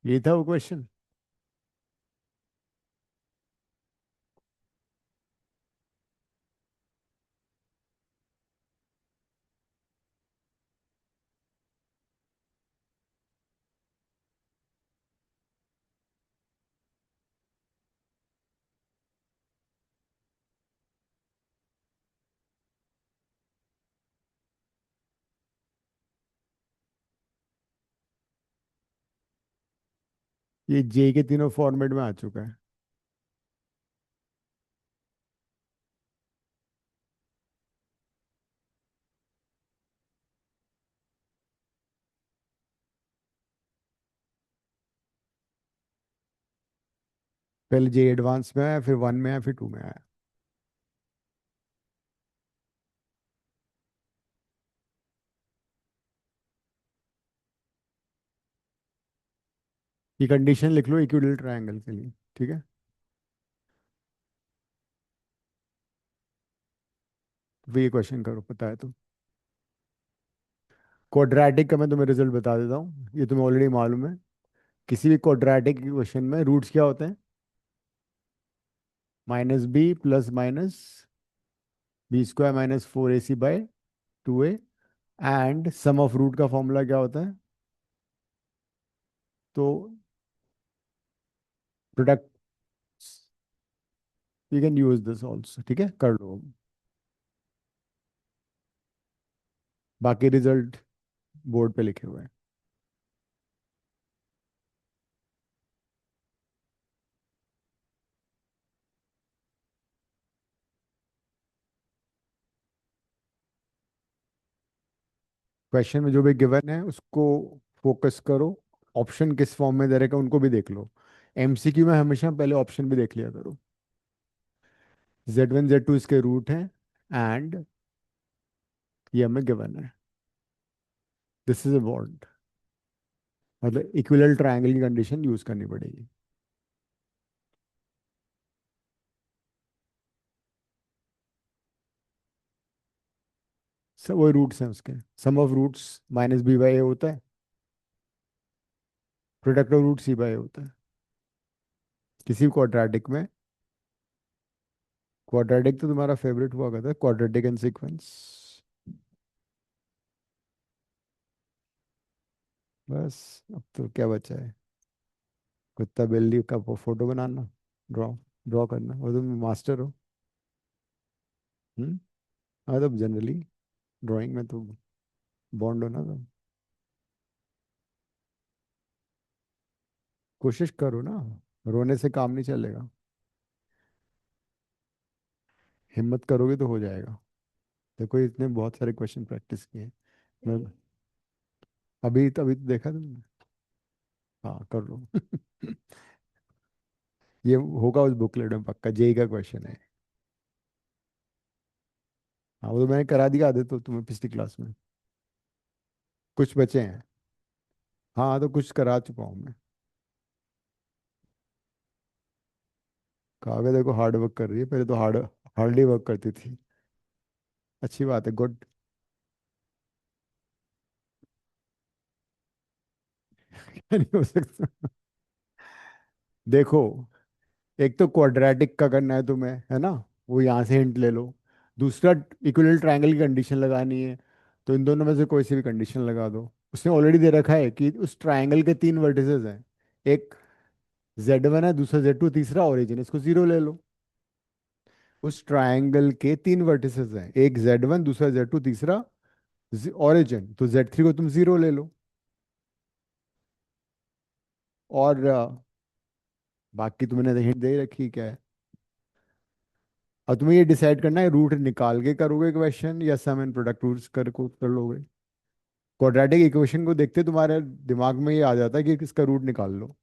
ये था वो क्वेश्चन। ये जे के तीनों फॉर्मेट में आ चुका है। पहले जे एडवांस में आया, फिर वन में आया, फिर टू में आया। ये कंडीशन लिख लो इक्विलेटरल ट्रायंगल के लिए, ठीक है। तो ये क्वेश्चन करो, पता है तो। क्वाड्रेटिक का मैं तुम्हें रिजल्ट बता देता हूँ, ये तुम्हें ऑलरेडी मालूम है। किसी भी क्वाड्रेटिक इक्वेशन में रूट्स क्या होते हैं? -b plus minus b² - 4ac/2a। And sum of root का फॉर्मूला क्या होता है? तो product, you can use this also, ठीक है, कर लो। बाकी रिजल्ट बोर्ड पे लिखे हुए हैं। क्वेश्चन में जो भी गिवन है उसको फोकस करो। ऑप्शन किस फॉर्म में दे रखा है उनको भी देख लो। एमसीक्यू में हमेशा पहले ऑप्शन भी देख लिया करो। z1 z2 इसके रूट हैं, एंड ये हमें गिवन है, दिस इज अ बॉन्ड। मतलब इक्विलेटरल ट्रायंगल की कंडीशन यूज करनी पड़ेगी। सब वही रूट्स हैं उसके, sum of roots minus b by a होता है, product of root c by a होता है किसी भी क्वाड्रेटिक में। क्वाड्रेटिक तो तुम्हारा फेवरेट हुआ करता है, क्वाड्रेटिक एंड सीक्वेंस। बस अब तो क्या बचा है, कुत्ता बिल्ली का फोटो बनाना, ड्रॉ ड्रॉ करना, और तुम मास्टर हो। हम्म। हाँ तो जनरली ड्राइंग में तो बॉन्ड हो ना, तो कोशिश करो ना, रोने से काम नहीं चलेगा, हिम्मत करोगे तो हो जाएगा। देखो इतने बहुत सारे क्वेश्चन प्रैक्टिस किए मैं, अभी तो देखा तुमने। हाँ कर लो। ये होगा उस बुकलेट में पक्का, जेई का क्वेश्चन है। हाँ वो तो मैंने करा दिया आधे तो तुम्हें पिछली क्लास में, कुछ बचे हैं। हाँ तो कुछ करा चुका हूँ मैं। काव्य देखो हार्ड वर्क कर रही है, पहले तो हार्डली वर्क करती थी। अच्छी बात है, गुड। नहीं हो सकता। देखो, एक तो क्वाड्रेटिक का करना है तुम्हें, है ना, वो यहाँ से हिंट ले लो। दूसरा, इक्विलेटरल ट्रायंगल की कंडीशन लगानी है, तो इन दोनों में से कोई सी भी कंडीशन लगा दो। उसने ऑलरेडी दे रखा है कि उस ट्रायंगल के तीन वर्टिसेस हैं, एक Z1 है, दूसरा Z2, तीसरा ओरिजिन, इसको जीरो ले लो। उस ट्रायंगल के तीन वर्टिसेस हैं, एक Z1, दूसरा Z2, तीसरा ओरिजिन, तो Z3 को तुम जीरो ले लो। और बाकी तुमने हिंट दे ही रखी क्या है। अब तुम्हें ये डिसाइड करना है, रूट निकाल के करोगे क्वेश्चन या सम एंड प्रोडक्ट रूट्स कर लोगे। क्वाड्रेटिक इक्वेशन को देखते तुम्हारे दिमाग में ये आ जाता है कि इसका रूट निकाल लो।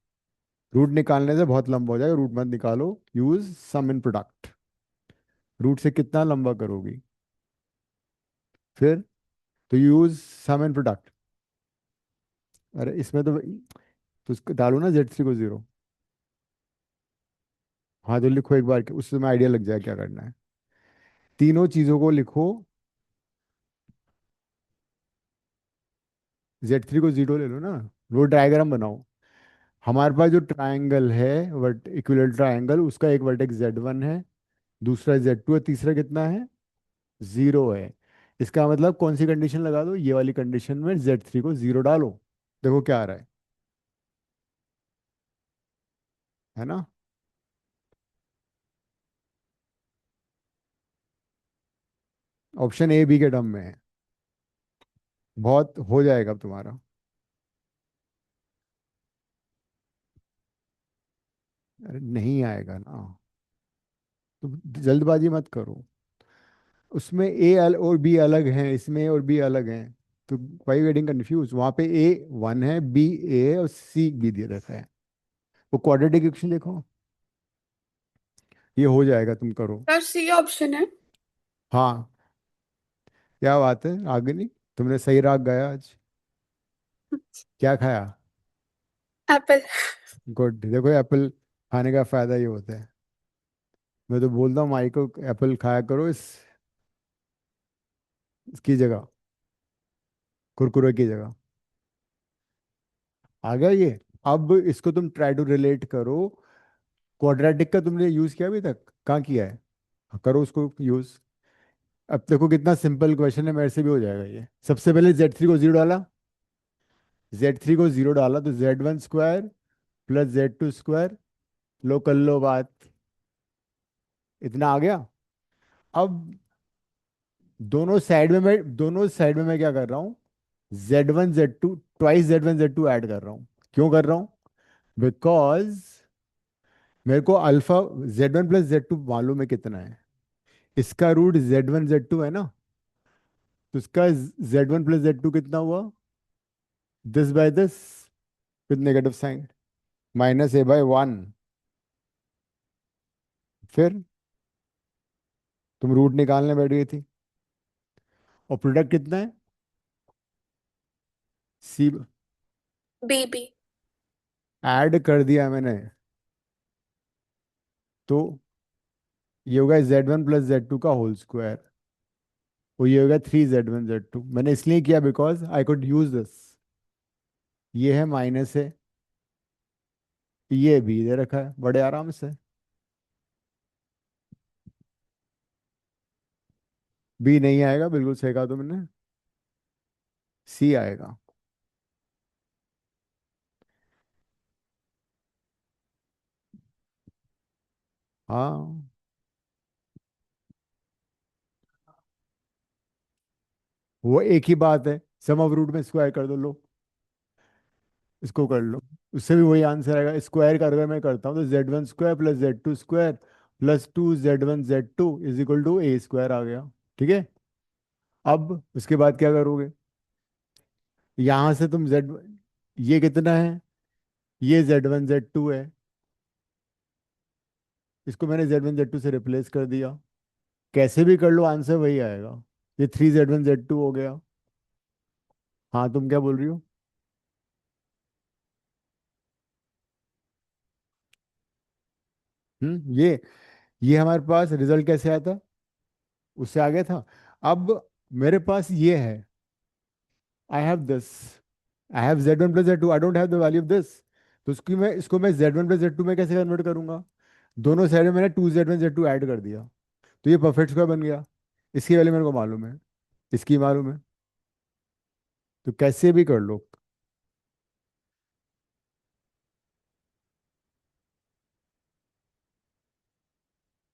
रूट निकालने से बहुत लंबा हो जाएगा, रूट मत निकालो, use sum and product. Root से कितना लंबा करोगी फिर, तो यूज सम एंड प्रोडक्ट। अरे इसमें तो उसको डालो ना Z3 को जीरो। हाँ तो लिखो एक बार, उससे तुम्हें आइडिया लग जाए क्या करना है। तीनों चीजों को लिखो, Z3 को जीरो ले लो ना, वो डायग्राम बनाओ। हमारे पास जो ट्रायंगल है, वर्ट इक्विलेटरल ट्रायंगल, उसका एक वर्टेक्स Z1 है, दूसरा Z2 है, तीसरा कितना है, जीरो है। इसका मतलब कौन सी कंडीशन लगा दो, ये वाली कंडीशन में Z3 को जीरो डालो, देखो क्या आ रहा है ना। ऑप्शन ए बी के टर्म में है, बहुत हो जाएगा अब तुम्हारा। अरे नहीं आएगा ना, तो जल्दबाजी मत करो। उसमें और बी अलग हैं, इसमें और बी अलग हैं, तो वाई गेटिंग कंफ्यूज। वहां पे A 1 है, बी ए है, और सी बी दे रखा है। वो क्वाड्रेटिक इक्वेशन देखो, ये हो जाएगा, तुम करो। सर सी ऑप्शन है। हाँ क्या बात है, आगे नहीं, तुमने सही राग गाया आज। क्या खाया। एप्पल। गुड, देखो एप्पल खाने का फायदा ये होता है। मैं तो बोलता हूँ माई को, एप्पल खाया करो इसकी जगह, कुरकुरे की जगह। आ गया ये। अब इसको तुम ट्राई टू रिलेट करो। क्वाड्रेटिक का तुमने यूज किया अभी तक, कहाँ किया है, करो उसको यूज। अब देखो कितना सिंपल क्वेश्चन है, मेरे से भी हो जाएगा ये। सबसे पहले Z3 को जीरो डाला, Z3 को जीरो डाला तो Z1 square plus Z2 square, लो कर लो बात, इतना आ गया। अब दोनों साइड में मैं क्या कर रहा हूँ, Z1 Z2 twice Z1 Z2 add कर रहा हूँ। क्यों कर रहा हूँ, बिकॉज मेरे को अल्फा Z1 प्लस Z2 मालूम है कितना है, इसका रूट Z1 Z2 है ना, तो इसका Z1 प्लस Z2 कितना हुआ, this by this, with negative sign, -A/1। फिर तुम रूट निकालने बैठ गई थी, और प्रोडक्ट कितना है, सी, बी बी। ऐड कर दिया मैंने, तो ये होगा Z1 + Z2 का होल स्क्वायर, वो ये होगा 3Z1 Z2। मैंने इसलिए किया because I could use this. ये है माइनस है, ये भी दे रखा है बड़े आराम से। बी नहीं आएगा, बिल्कुल सही कहा तुमने, सी आएगा। हाँ, वो एक ही बात है, सम ऑफ रूट में स्क्वायर कर दो, लो इसको कर लो, उससे भी वही आंसर आएगा। स्क्वायर कर, अगर मैं करता हूँ तो Z1² + Z2² +2Z1Z2 = A² आ गया। ठीक है, अब उसके बाद क्या करोगे, यहां से तुम Z, ये कितना है, ये Z1Z2 है, इसको मैंने Z1Z2 से रिप्लेस कर दिया। कैसे भी कर लो आंसर वही आएगा। ये 3Z1Z2 हो गया। हाँ, तुम क्या बोल रही हो? ये हमारे पास रिजल्ट कैसे आया था, उससे आगे था। अब मेरे पास ये है, I have this, I have Z1 + Z2, I don't have the value of this. तो इसको मैं Z1 + Z2 में कैसे कन्वर्ट करूंगा? दोनों साइड में मैंने 2Z1Z2 ऐड कर दिया, तो ये परफेक्ट स्क्वायर बन गया। इसकी वैल्यू मेरे को मालूम है, इसकी मालूम है, तो कैसे भी कर लो।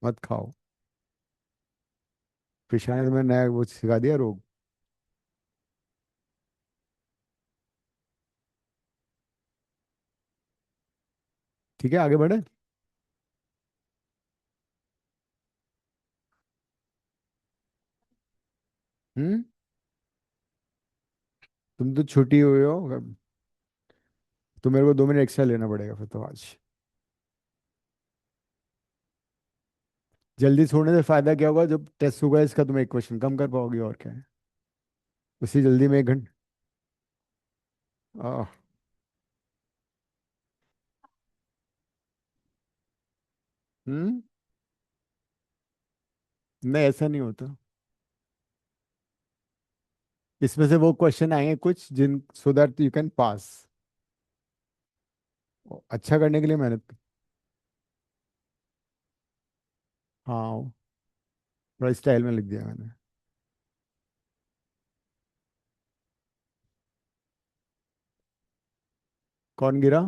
मत खाओ, फिर शायद मैं नया वो सिखा दिया रोग। ठीक है, आगे बढ़े। हम्म, तुम तो छुट्टी हुए हो, तो मेरे को 2 मिनट एक्स्ट्रा लेना पड़ेगा फिर तो आज। जल्दी छोड़ने से फायदा क्या होगा, जब टेस्ट होगा इसका तुम एक क्वेश्चन कम कर पाओगे, और क्या है, उसी जल्दी में 1 घंटे। आह, हम्म, नहीं ऐसा नहीं होता। इसमें से वो क्वेश्चन आएंगे कुछ जिन, so that you can pass. अच्छा करने के लिए मेहनत। हाँ, थोड़ा स्टाइल में लिख दिया मैंने। कौन गिरा?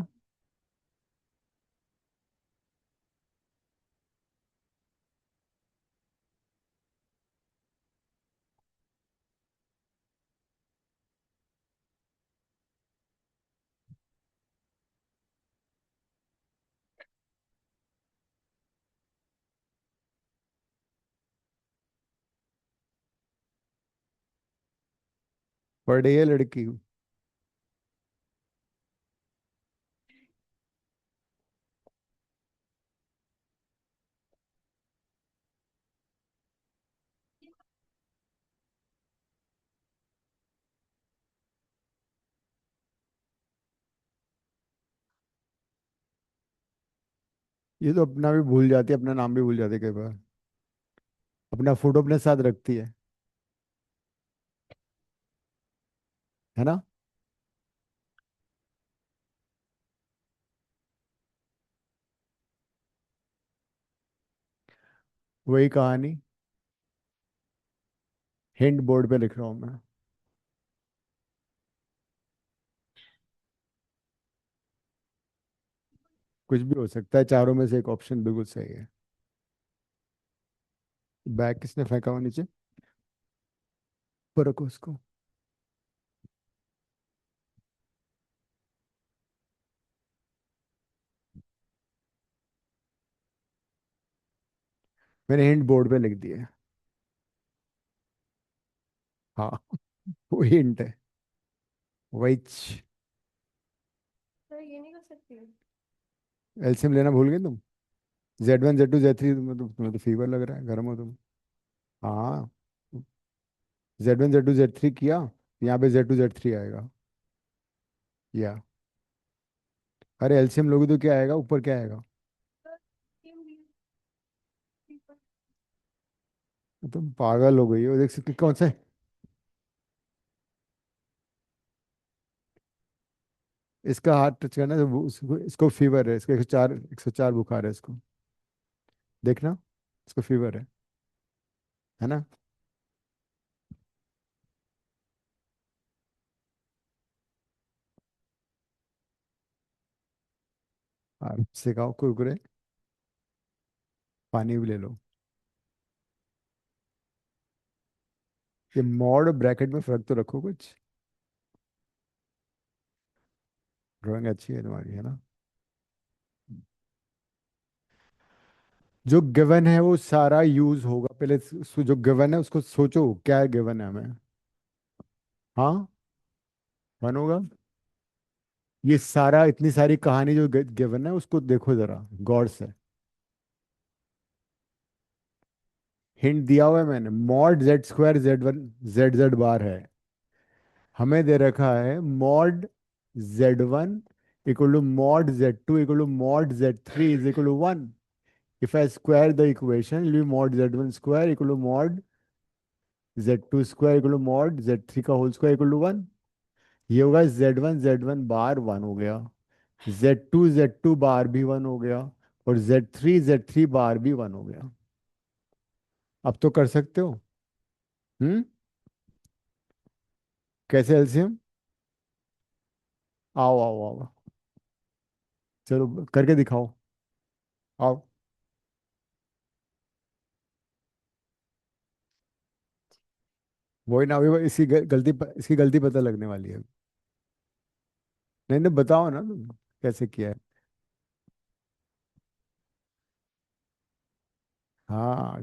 पढ़ी है लड़की? ये तो अपना भी भूल जाती है, अपना नाम भी भूल जाती है कई बार, अपना फोटो अपने साथ रखती है ना? वही कहानी, हिंट बोर्ड पे लिख रहा हूँ मैं। कुछ भी हो सकता है, चारों में से एक ऑप्शन बिल्कुल सही है। बैग किसने फेंका हुआ नीचे, पर रखो उसको। मैंने हिंट बोर्ड पे लिख दिया है। हाँ, वो हिंट है, वही। एलसीएम लेना भूल गए तुम? Z1 Z2 Z3, तुम्हें तो फीवर लग रहा है, गर्म हो तुम। हाँ, Z1 Z2 Z3 किया, यहाँ पे Z2 Z3 आएगा, या अरे एलसीएम लोगे तो क्या आएगा, ऊपर क्या आएगा? तुम पागल हो गई हो, देख सकते कौन सा है? इसका हाथ टच करना तो इसको फीवर है, इसका 104 बुखार है इसको। देखना, इसको फीवर है ना? आप सिखाओ कुरकुरे, पानी भी ले लो। ये मॉड ब्रैकेट में फर्क तो रखो कुछ। ड्राइंग अच्छी है तुम्हारी, है ना? जो गिवन है वो सारा यूज होगा, पहले जो गिवन है उसको सोचो, क्या गिवन है हमें। हाँ, वन होगा। ये सारा, इतनी सारी कहानी जो गिवन है उसको देखो जरा गौर से। हिंट दिया हुआ है मैंने, mod Z square z 1 z bar है। हमें दे रखा है mod Z1 equal to mod Z2 equal to mod Z3 is equal to 1। If I square the equation, it will be mod Z1 square equal to mod Z2 square equal to mod Z3 का होल स्क्वायर इक्वल टू 1। ये होगा Z1 बार 1 हो गया, Z2 बार भी 1 हो गया, और Z3 बार भी 1 हो गया। अब तो कर सकते हो। हम्म। कैसे एलसीएम? आओ आओ आओ, चलो करके दिखाओ। आओ। वही ना, अभी इसकी गलती पता लगने वाली है। नहीं नहीं, बताओ ना तुम कैसे किया है। हाँ,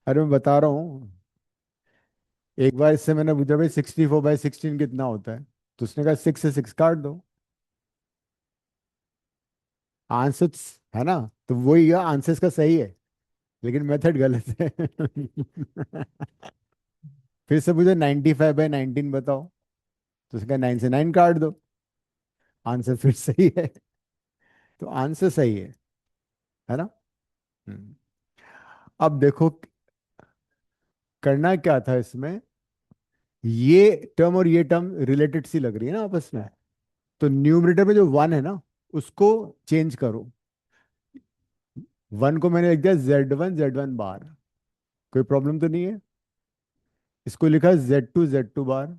अरे मैं बता रहा हूँ। एक बार इससे मैंने पूछा भाई 64/16 कितना होता है, तो उसने कहा 6 से 6 काट दो। आंसर, है ना? तो वही आंसर इसका सही है, लेकिन मेथड गलत है। फिर से पूछा 95/19 बताओ, तो उसने कहा 9 से 9 काट दो। आंसर फिर सही है। तो आंसर सही है ना? हम्म। अब देखो, करना क्या था इसमें। ये टर्म और ये टर्म रिलेटेड सी लग रही है ना आपस में, तो न्यूमरेटर में जो 1 है ना, उसको चेंज करो। 1 को मैंने लिख दिया Z1 बार, कोई प्रॉब्लम तो नहीं है। इसको लिखा Z2 बार।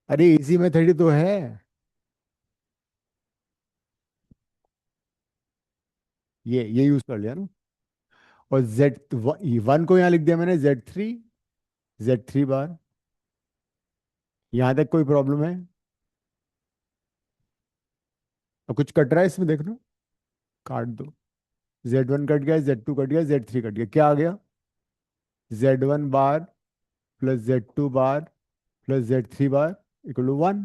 अरे इजी मेथड ही तो है। ये यूज कर लिया ना। और Z1 को यहाँ लिख दिया मैंने Z3 बार। यहाँ तक कोई प्रॉब्लम है? अब कुछ कट रहा है इसमें, देख लो। काट दो। Z1 कट गया, Z2 कट गया, Z3 कट गया, क्या आ गया? Z1 bar plus Z2 bar plus Z3 bar equal to 1।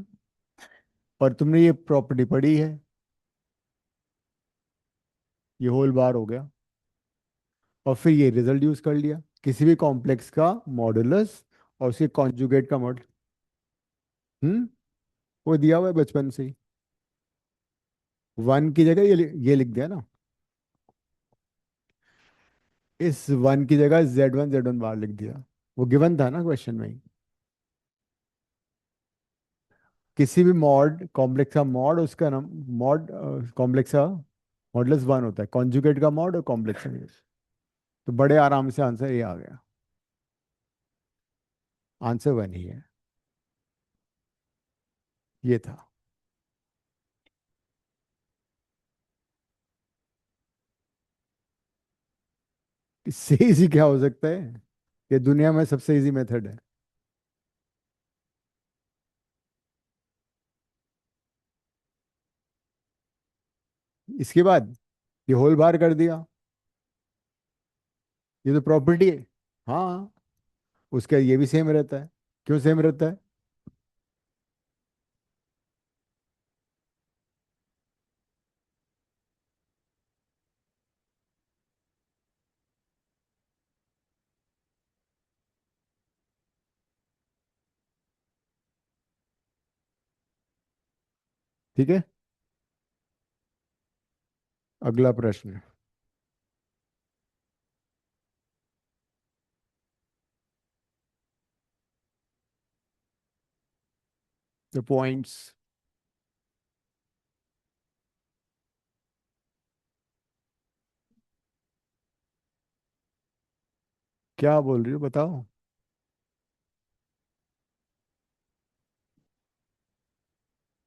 और तुमने ये प्रॉपर्टी पढ़ी है, ये होल बार हो गया। और फिर ये रिजल्ट यूज कर लिया, किसी भी कॉम्प्लेक्स का मॉडुलस और उसके कॉन्जुगेट का मॉडल। हम्म। वो दिया हुआ है बचपन से ही। 1 की जगह ये लिख दिया ना। इस 1 की जगह Z1 बार लिख दिया। वो गिवन था ना क्वेश्चन में ही। किसी भी मॉड कॉम्प्लेक्स का मॉड, उसका नाम मॉड कॉम्प्लेक्स का मॉडुलस 1 होता है, कॉन्जुगेट का मॉड और कॉम्प्लेक्स का। तो बड़े आराम से आंसर ये आ गया। आंसर 1 ही है, ये था। इससे इजी क्या हो सकता है? ये दुनिया में सबसे इजी मेथड है। इसके बाद ये होल बार कर दिया। ये तो प्रॉपर्टी है। हाँ, उसका ये भी सेम रहता है। क्यों सेम रहता है? ठीक है, अगला प्रश्न। The points. क्या बोल रही हो बताओ।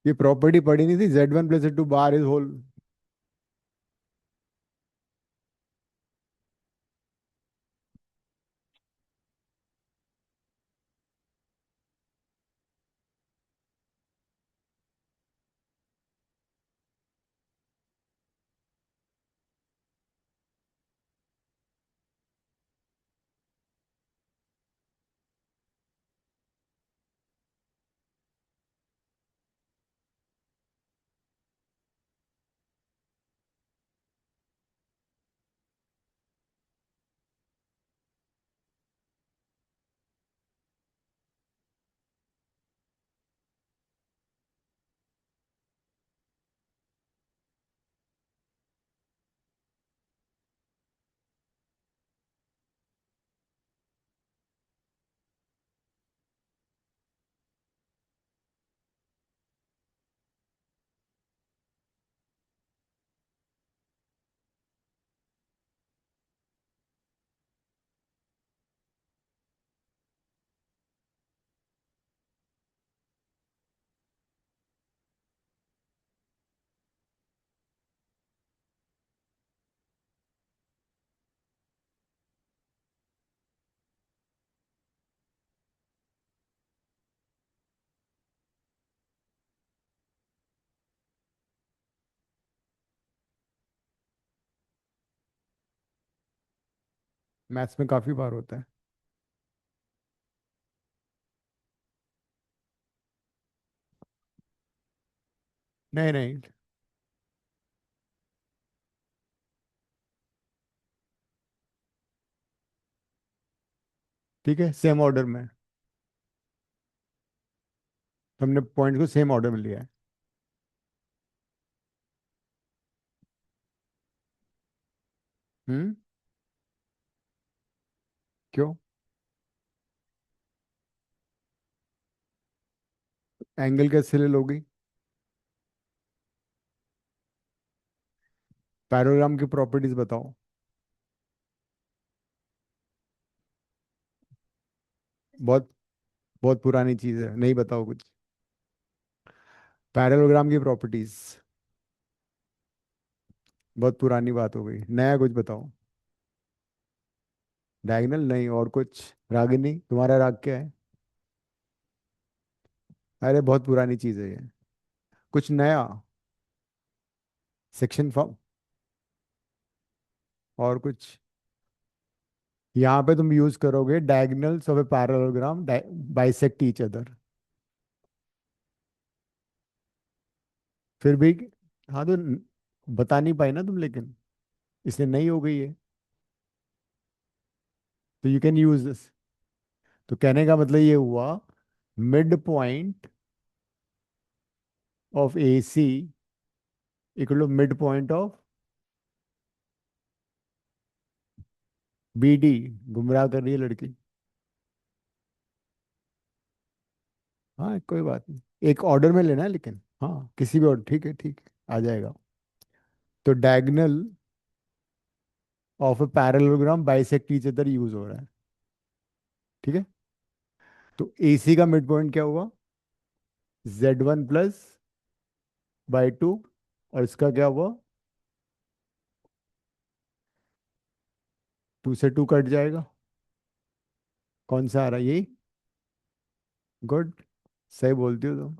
ये प्रॉपर्टी पड़ी नहीं थी, Z1 + Z2 bar is whole. Maths में काफी बार होता है। नहीं नहीं। ठीक है, सेम ऑर्डर में। हमने पॉइंट को सेम ऑर्डर में लिया है। हम्म। क्यों? एंगल कैसे ले लोगी? पैरोग्राम की प्रॉपर्टीज बताओ। बहुत बहुत पुरानी चीज है, नहीं बताओ कुछ। पैरेललोग्राम की प्रॉपर्टीज। बहुत पुरानी बात हो गई, नया कुछ बताओ। डायगोनल नहीं, और कुछ। रागिनी, तुम्हारा राग क्या है? अरे बहुत पुरानी चीज है ये। कुछ नया। Section form. और कुछ। यहाँ पे तुम यूज करोगे diagonals of a parallelogram bisect each other. फिर भी। हाँ तो बता नहीं पाई ना तुम, लेकिन इसलिए नहीं हो गई है। तो यू कैन यूज दिस। तो कहने का मतलब ये हुआ, mid point of A C equal to mid point of B D. गुमराह कर रही है लड़की। हाँ कोई बात नहीं, एक ऑर्डर में लेना है लेकिन, हाँ किसी भी ऑर्डर, ठीक है ठीक है, आ जाएगा। तो diagonal of a parallelogram bisect each other use हो रहा है। ठीक है। तो ए सी का मिड पॉइंट क्या हुआ? Z1 + 2। और इसका क्या हुआ? 2 से 2 कट जाएगा। कौन सा आ रहा है, यही? गुड। सही बोलती हो तुम।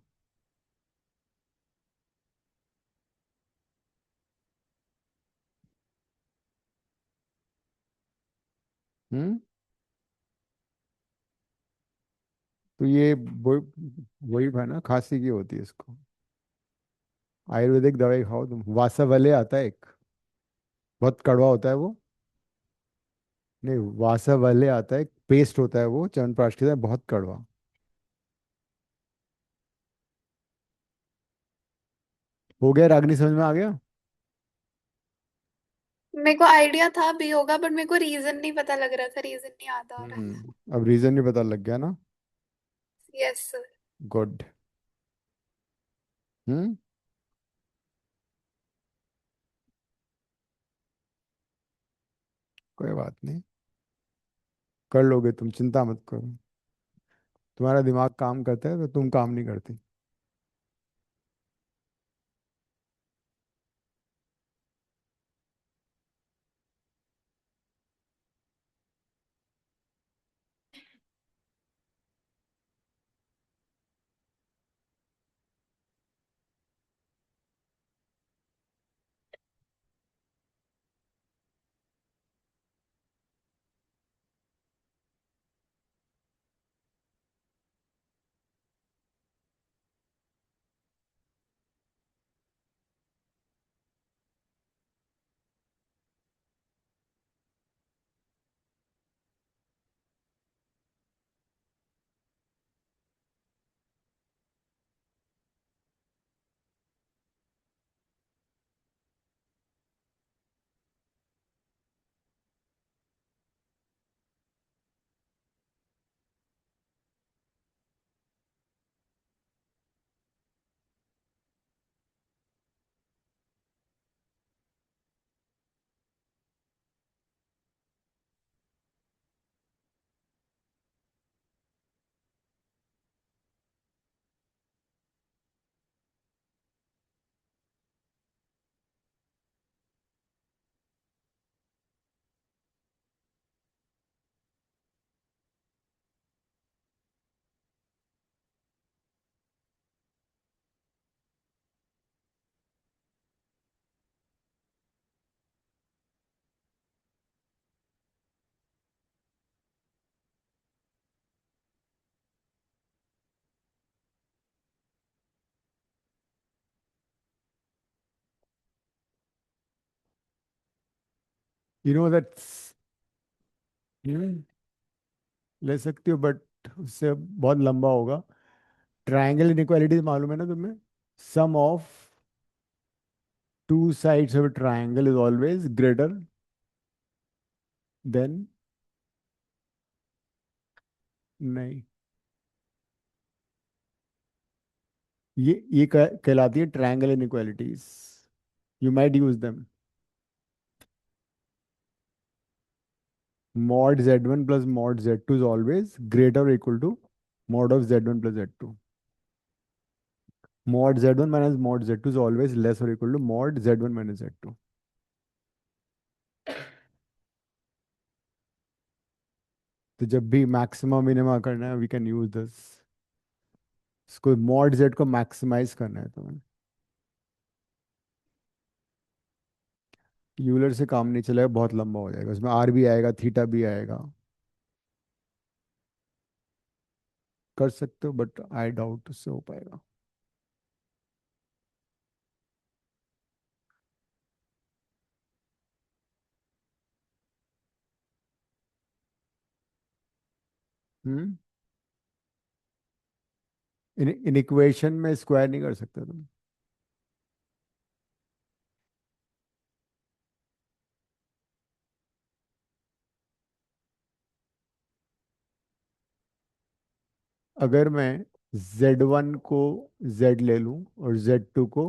हम्म। तो ये वही है ना, खांसी की होती है इसको। आयुर्वेदिक दवाई खाओ तुम, वासावले आता है एक। बहुत कड़वा होता है वो। नहीं, वासावले आता है एक, पेस्ट होता है वो च्यवनप्राश के साथ, बहुत कड़वा। हो गया रागनी, समझ में आ गया? मेरे को आइडिया था बी होगा, बट मेरे को रीजन नहीं पता लग रहा था, रीजन नहीं याद आ रहा। अब रीजन नहीं पता लग गया ना? Yes sir. गुड। हम्म। कोई बात नहीं, कर लोगे तुम, चिंता मत करो। तुम्हारा दिमाग काम करता है तो तुम काम नहीं करती। यू नो दैट्स, ले सकती हो बट उससे बहुत लंबा होगा। ट्रायंगल इनइक्वालिटीज मालूम है ना तुम्हें? Sum of two sides of triangle is always greater than, नहीं, ये कहलाती है triangle inequalities. You might use them. mod z1 plus mod z2 is always greater or equal to mod of z1 plus z2. Mod z1 minus mod z2 is always less or equal to mod z1 minus z2. तो जब भी मैक्सिमा मिनिमा करना है वी कैन यूज दिस। इसको mod z को मैक्सिमाइज करना है तुम्हें। यूलर से काम नहीं चलेगा, बहुत लंबा हो जाएगा, उसमें आर भी आएगा, थीटा भी आएगा। कर सकते हो बट आई डाउट उससे हो पाएगा। हम्म। इन इक्वेशन में स्क्वायर नहीं कर सकते तुम। अगर मैं z1 को z ले लूं और z2 को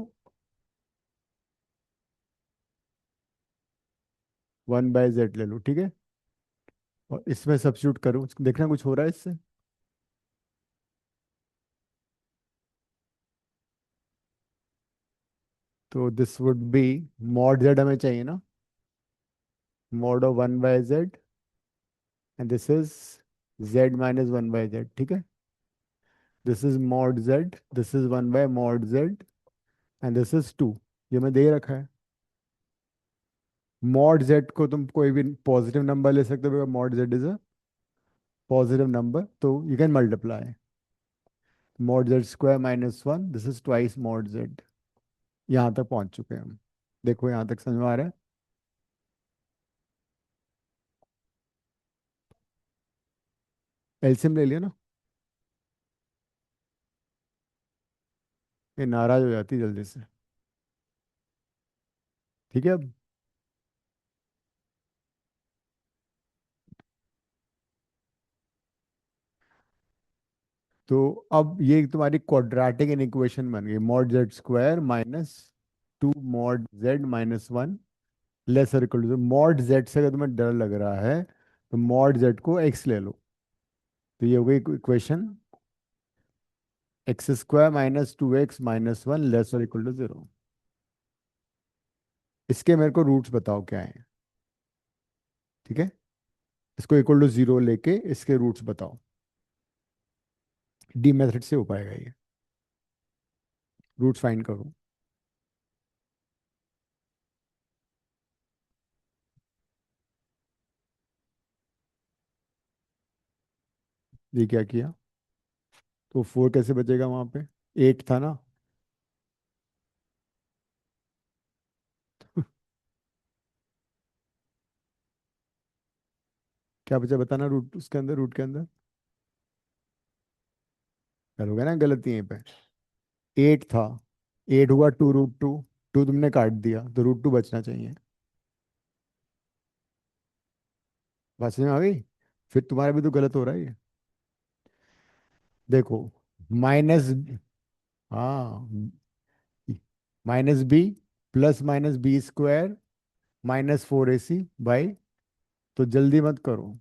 1/z ले लूं, ठीक है, और इसमें सब्स्टिट्यूट करूं, देखना कुछ हो रहा है इससे। तो this would be, mod z हमें चाहिए ना, mod of 1/z, and this is z minus 1/z, ठीक है। This is mod z, this is 1/mod z, and this is 2। ये मैं दे रखा है। मॉड z को तुम कोई भी पॉजिटिव नंबर ले सकते हो, mod z is a positive number, तो you can multiply mod z square minus 1, this is twice mod z। यहाँ तक पहुंच चुके हैं हम। देखो यहाँ तक समझ में आ रहा है? एलसीएम ले लिया ना? ये नाराज हो जाती है जल्दी से। ठीक है। अब तो अब ये तुम्हारी क्वाड्रेटिक इक्वेशन बन गई, mod Z square minus 2 mod Z minus 1 lesser equal to, mod Z से अगर तुम्हें डर लग रहा है तो मॉड जेड को एक्स ले लो। तो ये हो गई equation, x square minus 2x minus 1 less और इक्वल टू 0। इसके मेरे को रूट्स बताओ क्या है। ठीक है, इसको इक्वल टू 0 लेके इसके रूट्स बताओ। डी मेथड से हो पाएगा ये, रूट्स फाइंड करो। ये क्या किया, तो 4 कैसे बचेगा वहां पे, 8 था ना। क्या बचा बताना, रूट उसके अंदर, रूट के अंदर करोगे ना गलती यहीं पे। 8 था, 8 हुआ 2 रूट 2, 2 तुमने काट दिया तो रूट 2 बचना चाहिए। बात समझ में आ गई। फिर तुम्हारा भी तो गलत हो रहा है ये। देखो, माइनस, हाँ, minus B plus minus B square -4ac by, तो जल्दी मत करो,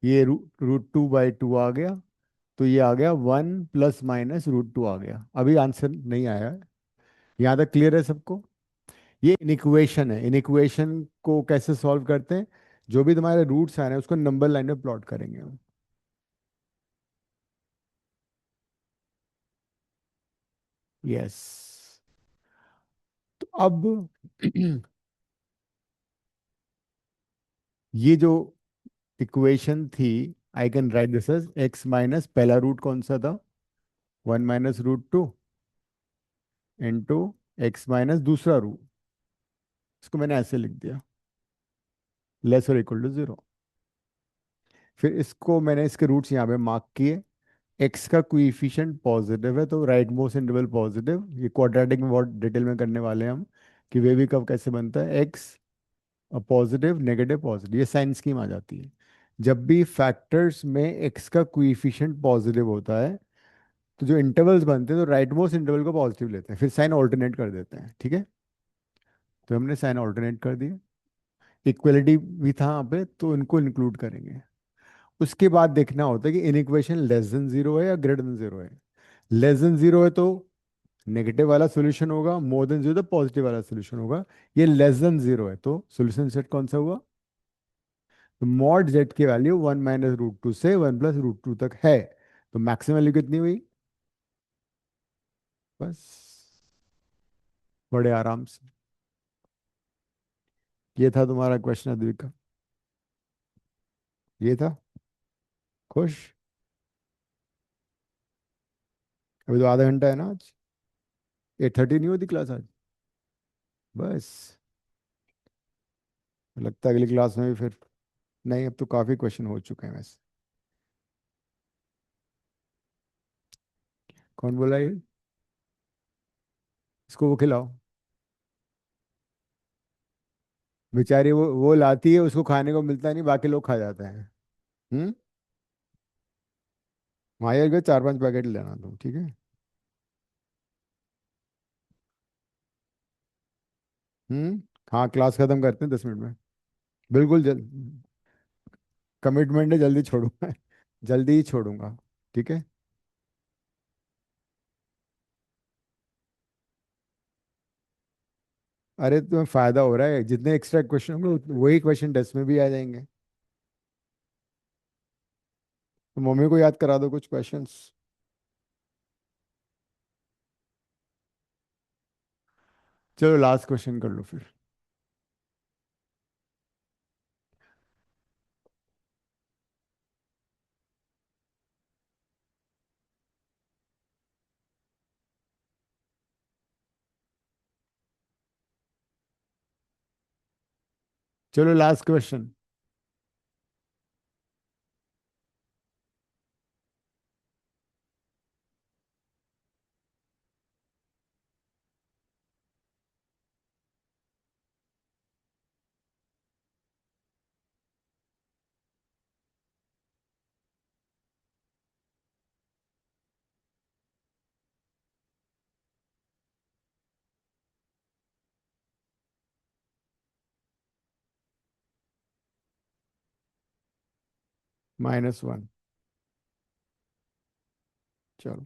ये √2/2 आ गया, तो ये आ गया 1 ± √2 आ गया। अभी आंसर नहीं आया है, यहाँ तक क्लियर है सबको। ये इनइक्वेशन है, इनइक्वेशन को कैसे सॉल्व करते हैं, जो भी तुम्हारे रूट्स आ रहे हैं उसको नंबर लाइन में प्लॉट करेंगे हम। यस। तो अब ये जो इक्वेशन थी, I can write this as X minus पहला रूट कौन सा था, 1 − √2 इंटू एक्स माइनस दूसरा रूट, इसको मैंने ऐसे लिख दिया, लेस और इक्वल टू 0। फिर इसको मैंने इसके रूट्स यहाँ पे मार्क किए। एक्स का कोएफिशिएंट पॉजिटिव है तो राइट मोस्ट इंटरवल पॉजिटिव, ये क्वाड्रेटिक में बहुत डिटेल में करने वाले हैं हम कि वे भी कब कैसे बनता है। एक्स पॉजिटिव नेगेटिव पॉजिटिव, ये साइन स्कीम आ जाती है। जब भी फैक्टर्स में एक्स का कोएफिशिएंट पॉजिटिव होता है तो जो इंटरवल्स बनते हैं तो राइट मोस्ट इंटरवल को पॉजिटिव लेते हैं, फिर साइन ऑल्टरनेट कर देते हैं। ठीक है, तो हमने साइन ऑल्टरनेट कर दिया। इक्वलिटी भी था यहाँ पे तो इनको इंक्लूड करेंगे। उसके बाद देखना होता है कि इन इक्वेशन लेस देन 0 है या ग्रेटर देन 0 है। लेस देन 0 है तो नेगेटिव वाला सोल्यूशन होगा, मोर देन 0 तो पॉजिटिव वाला सोल्यूशन होगा। ये लेस देन 0 है तो सोल्यूशन सेट कौन सा हुआ, तो मॉड जेड की वैल्यू 1 − √2 से 1 + √2 तक है, तो मैक्सिमम वैल्यू कितनी हुई, बस, बड़े आराम से। ये था तुम्हारा क्वेश्चन अद्विका, ये था। खुश, अभी तो आधा घंटा है ना आज, 8:30 नहीं होती क्लास आज, बस। लगता है अगली क्लास में भी फिर, नहीं अब तो काफी क्वेश्चन हो चुके हैं वैसे। कौन बोला ये, इसको वो खिलाओ। बेचारी वो लाती है, उसको खाने को मिलता नहीं, बाकी लोग खा जाते हैं। हम्म, माया के 4-5 पैकेट लेना तुम, ठीक है। हम्म, हाँ क्लास खत्म करते हैं 10 मिनट में, बिल्कुल कमिटमेंट है, जल्दी छोड़ूंगा, जल्दी ही छोड़ूंगा। ठीक है, अरे तुम्हें फायदा हो रहा है, जितने एक्स्ट्रा क्वेश्चन होंगे वही क्वेश्चन टेस्ट में भी आ जाएंगे। तो मम्मी को याद करा दो कुछ क्वेश्चंस। चलो लास्ट क्वेश्चन कर लो फिर। चलो लास्ट क्वेश्चन। -1। चलो।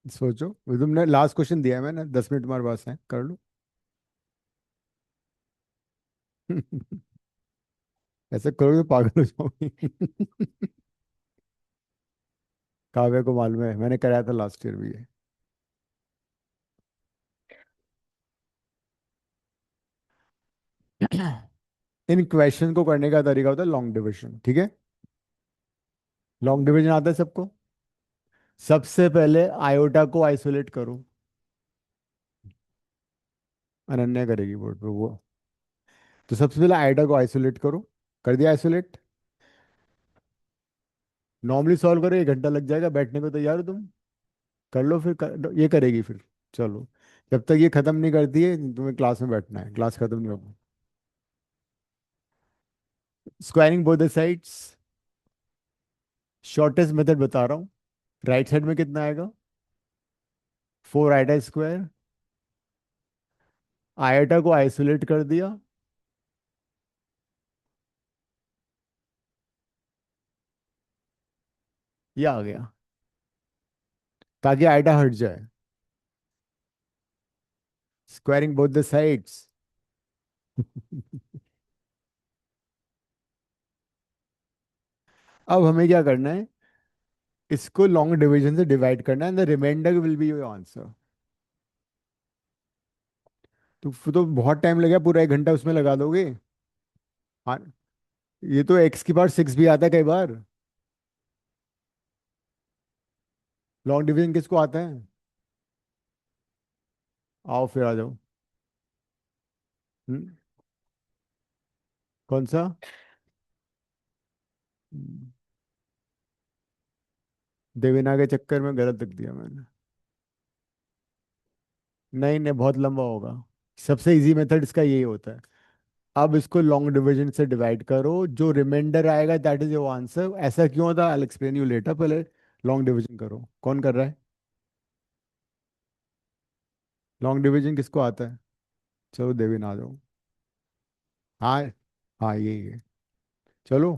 सोचो, वो तुमने लास्ट क्वेश्चन दिया है, मैंने 10 मिनट तुम्हारे पास है, कर लो। ऐसे करोगे तो पागल हो जाओगे। काव्य को मालूम है, मैंने कराया था लास्ट ईयर भी ये। इन क्वेश्चन को करने का तरीका होता है लॉन्ग डिविजन, ठीक है। लॉन्ग डिविजन आता है सबको। सबसे पहले आयोटा को आइसोलेट करो। अनन्या करेगी बोर्ड पे वो। तो सबसे पहले आयोटा को आइसोलेट करो। कर दिया आइसोलेट। नॉर्मली सॉल्व करो, 1 घंटा लग जाएगा, बैठने को तैयार हो तुम? कर लो फिर ये करेगी फिर। चलो। जब तक ये खत्म नहीं करती है, तुम्हें क्लास में बैठना है, क्लास खत्म नहीं होगी। Squaring both the sides. Shortest method बता रहा हूँ। राइट साइड में कितना आएगा? 4 आयोटा स्क्वायर। आयोटा को आइसोलेट कर दिया। ये आ गया, ताकि आयोटा हट जाए। Squaring both the sides. अब हमें क्या करना है? इसको लॉन्ग डिवीजन से डिवाइड करना है, the remainder will be your answer. तो बहुत टाइम लगेगा, पूरा 1 घंटा उसमें लगा दोगे? हाँ। ये तो x⁶ भी आता है कई बार। लॉन्ग डिवीजन किसको आता है? आओ फिर आ जाओ। हम्म, कौन सा? हम्म, देवीना के चक्कर में गलत लिख दिया मैंने। नहीं नहीं, बहुत लंबा होगा। सबसे इजी मेथड इसका यही होता है। अब इसको लॉन्ग डिवीजन से डिवाइड करो, जो रिमाइंडर आएगा दैट इज योर आंसर। ऐसा क्यों होता है, आई एक्सप्लेन यू लेटर। पहले लॉन्ग डिवीजन करो। कौन कर रहा है? लॉन्ग डिवीजन किसको आता है? चलो देवीना आ जाओ। हाँ। हाँ यही है। चलो।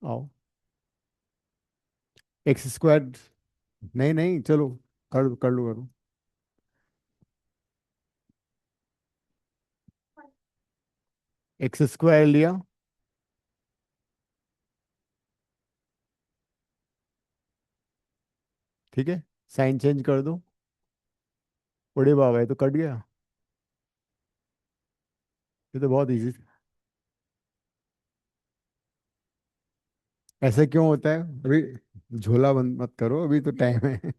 आओ। x²। नहीं नहीं, चलो। कर कर लो करो। x² लिया। ठीक है। साइन चेंज कर दो। बड़े बाबा, ये तो कट गया। ये तो बहुत इजी। ऐसा क्यों होता है अभी? झोला बंद मत करो, अभी तो टाइम है।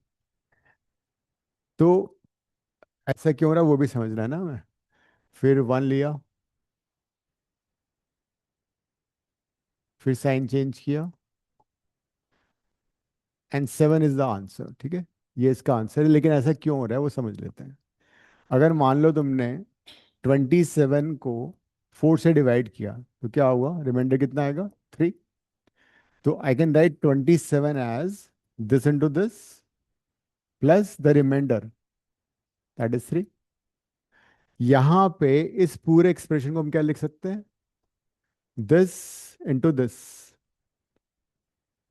तो ऐसा क्यों हो रहा है वो भी समझना है ना हमें। फिर 1 लिया। फिर साइन चेंज किया। एंड 7 इज द आंसर, ठीक है। ये इसका आंसर है, लेकिन ऐसा क्यों हो रहा है वो समझ लेते हैं। अगर मान लो तुमने 27 को 4 से डिवाइड किया, तो क्या हुआ? रिमाइंडर कितना आएगा? 3। तो I can write 27 as this into this plus the remainder, that is 3। यहां पे इस पूरे एक्सप्रेशन को हम क्या लिख सकते हैं? This into this,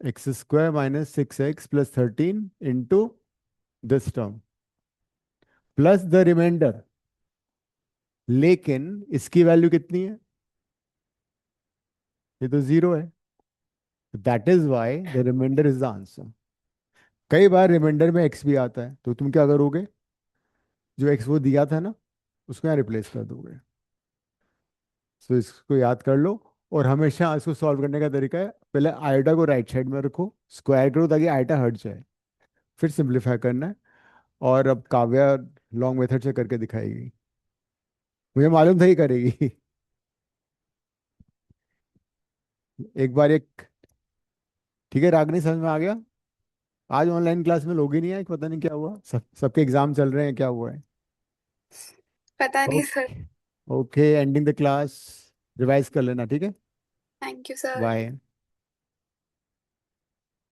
x² - 6x + 13 into this term plus the remainder. लेकिन इसकी वैल्यू कितनी है? ये तो 0 है। That is why the remainder is the answer. कई बार रिमाइंडर में x भी आता है, तो तुम क्या करोगे? जो x वो दिया था ना, उसको यहाँ रिप्लेस कर दोगे। तो इसको याद कर लो। और हमेशा इसको सॉल्व करने का तरीका है, पहले आयोटा को राइट साइड में रखो, स्क्वायर करो ताकि आयोटा हट जाए, फिर सिंप्लीफाई करना है। और अब काव्या लॉन्ग मेथड से करके दिखाएगी। मुझे मालूम था ही करेगी। एक बार एक। ठीक है रागनी, समझ में आ गया। आज ऑनलाइन क्लास में लोग ही नहीं आए, पता नहीं क्या हुआ, सबके एग्जाम चल रहे हैं, क्या हुआ है। पता नहीं sir. Okay okay, ending the class. Revise कर लेना, ठीक है। Thank you sir. बाय।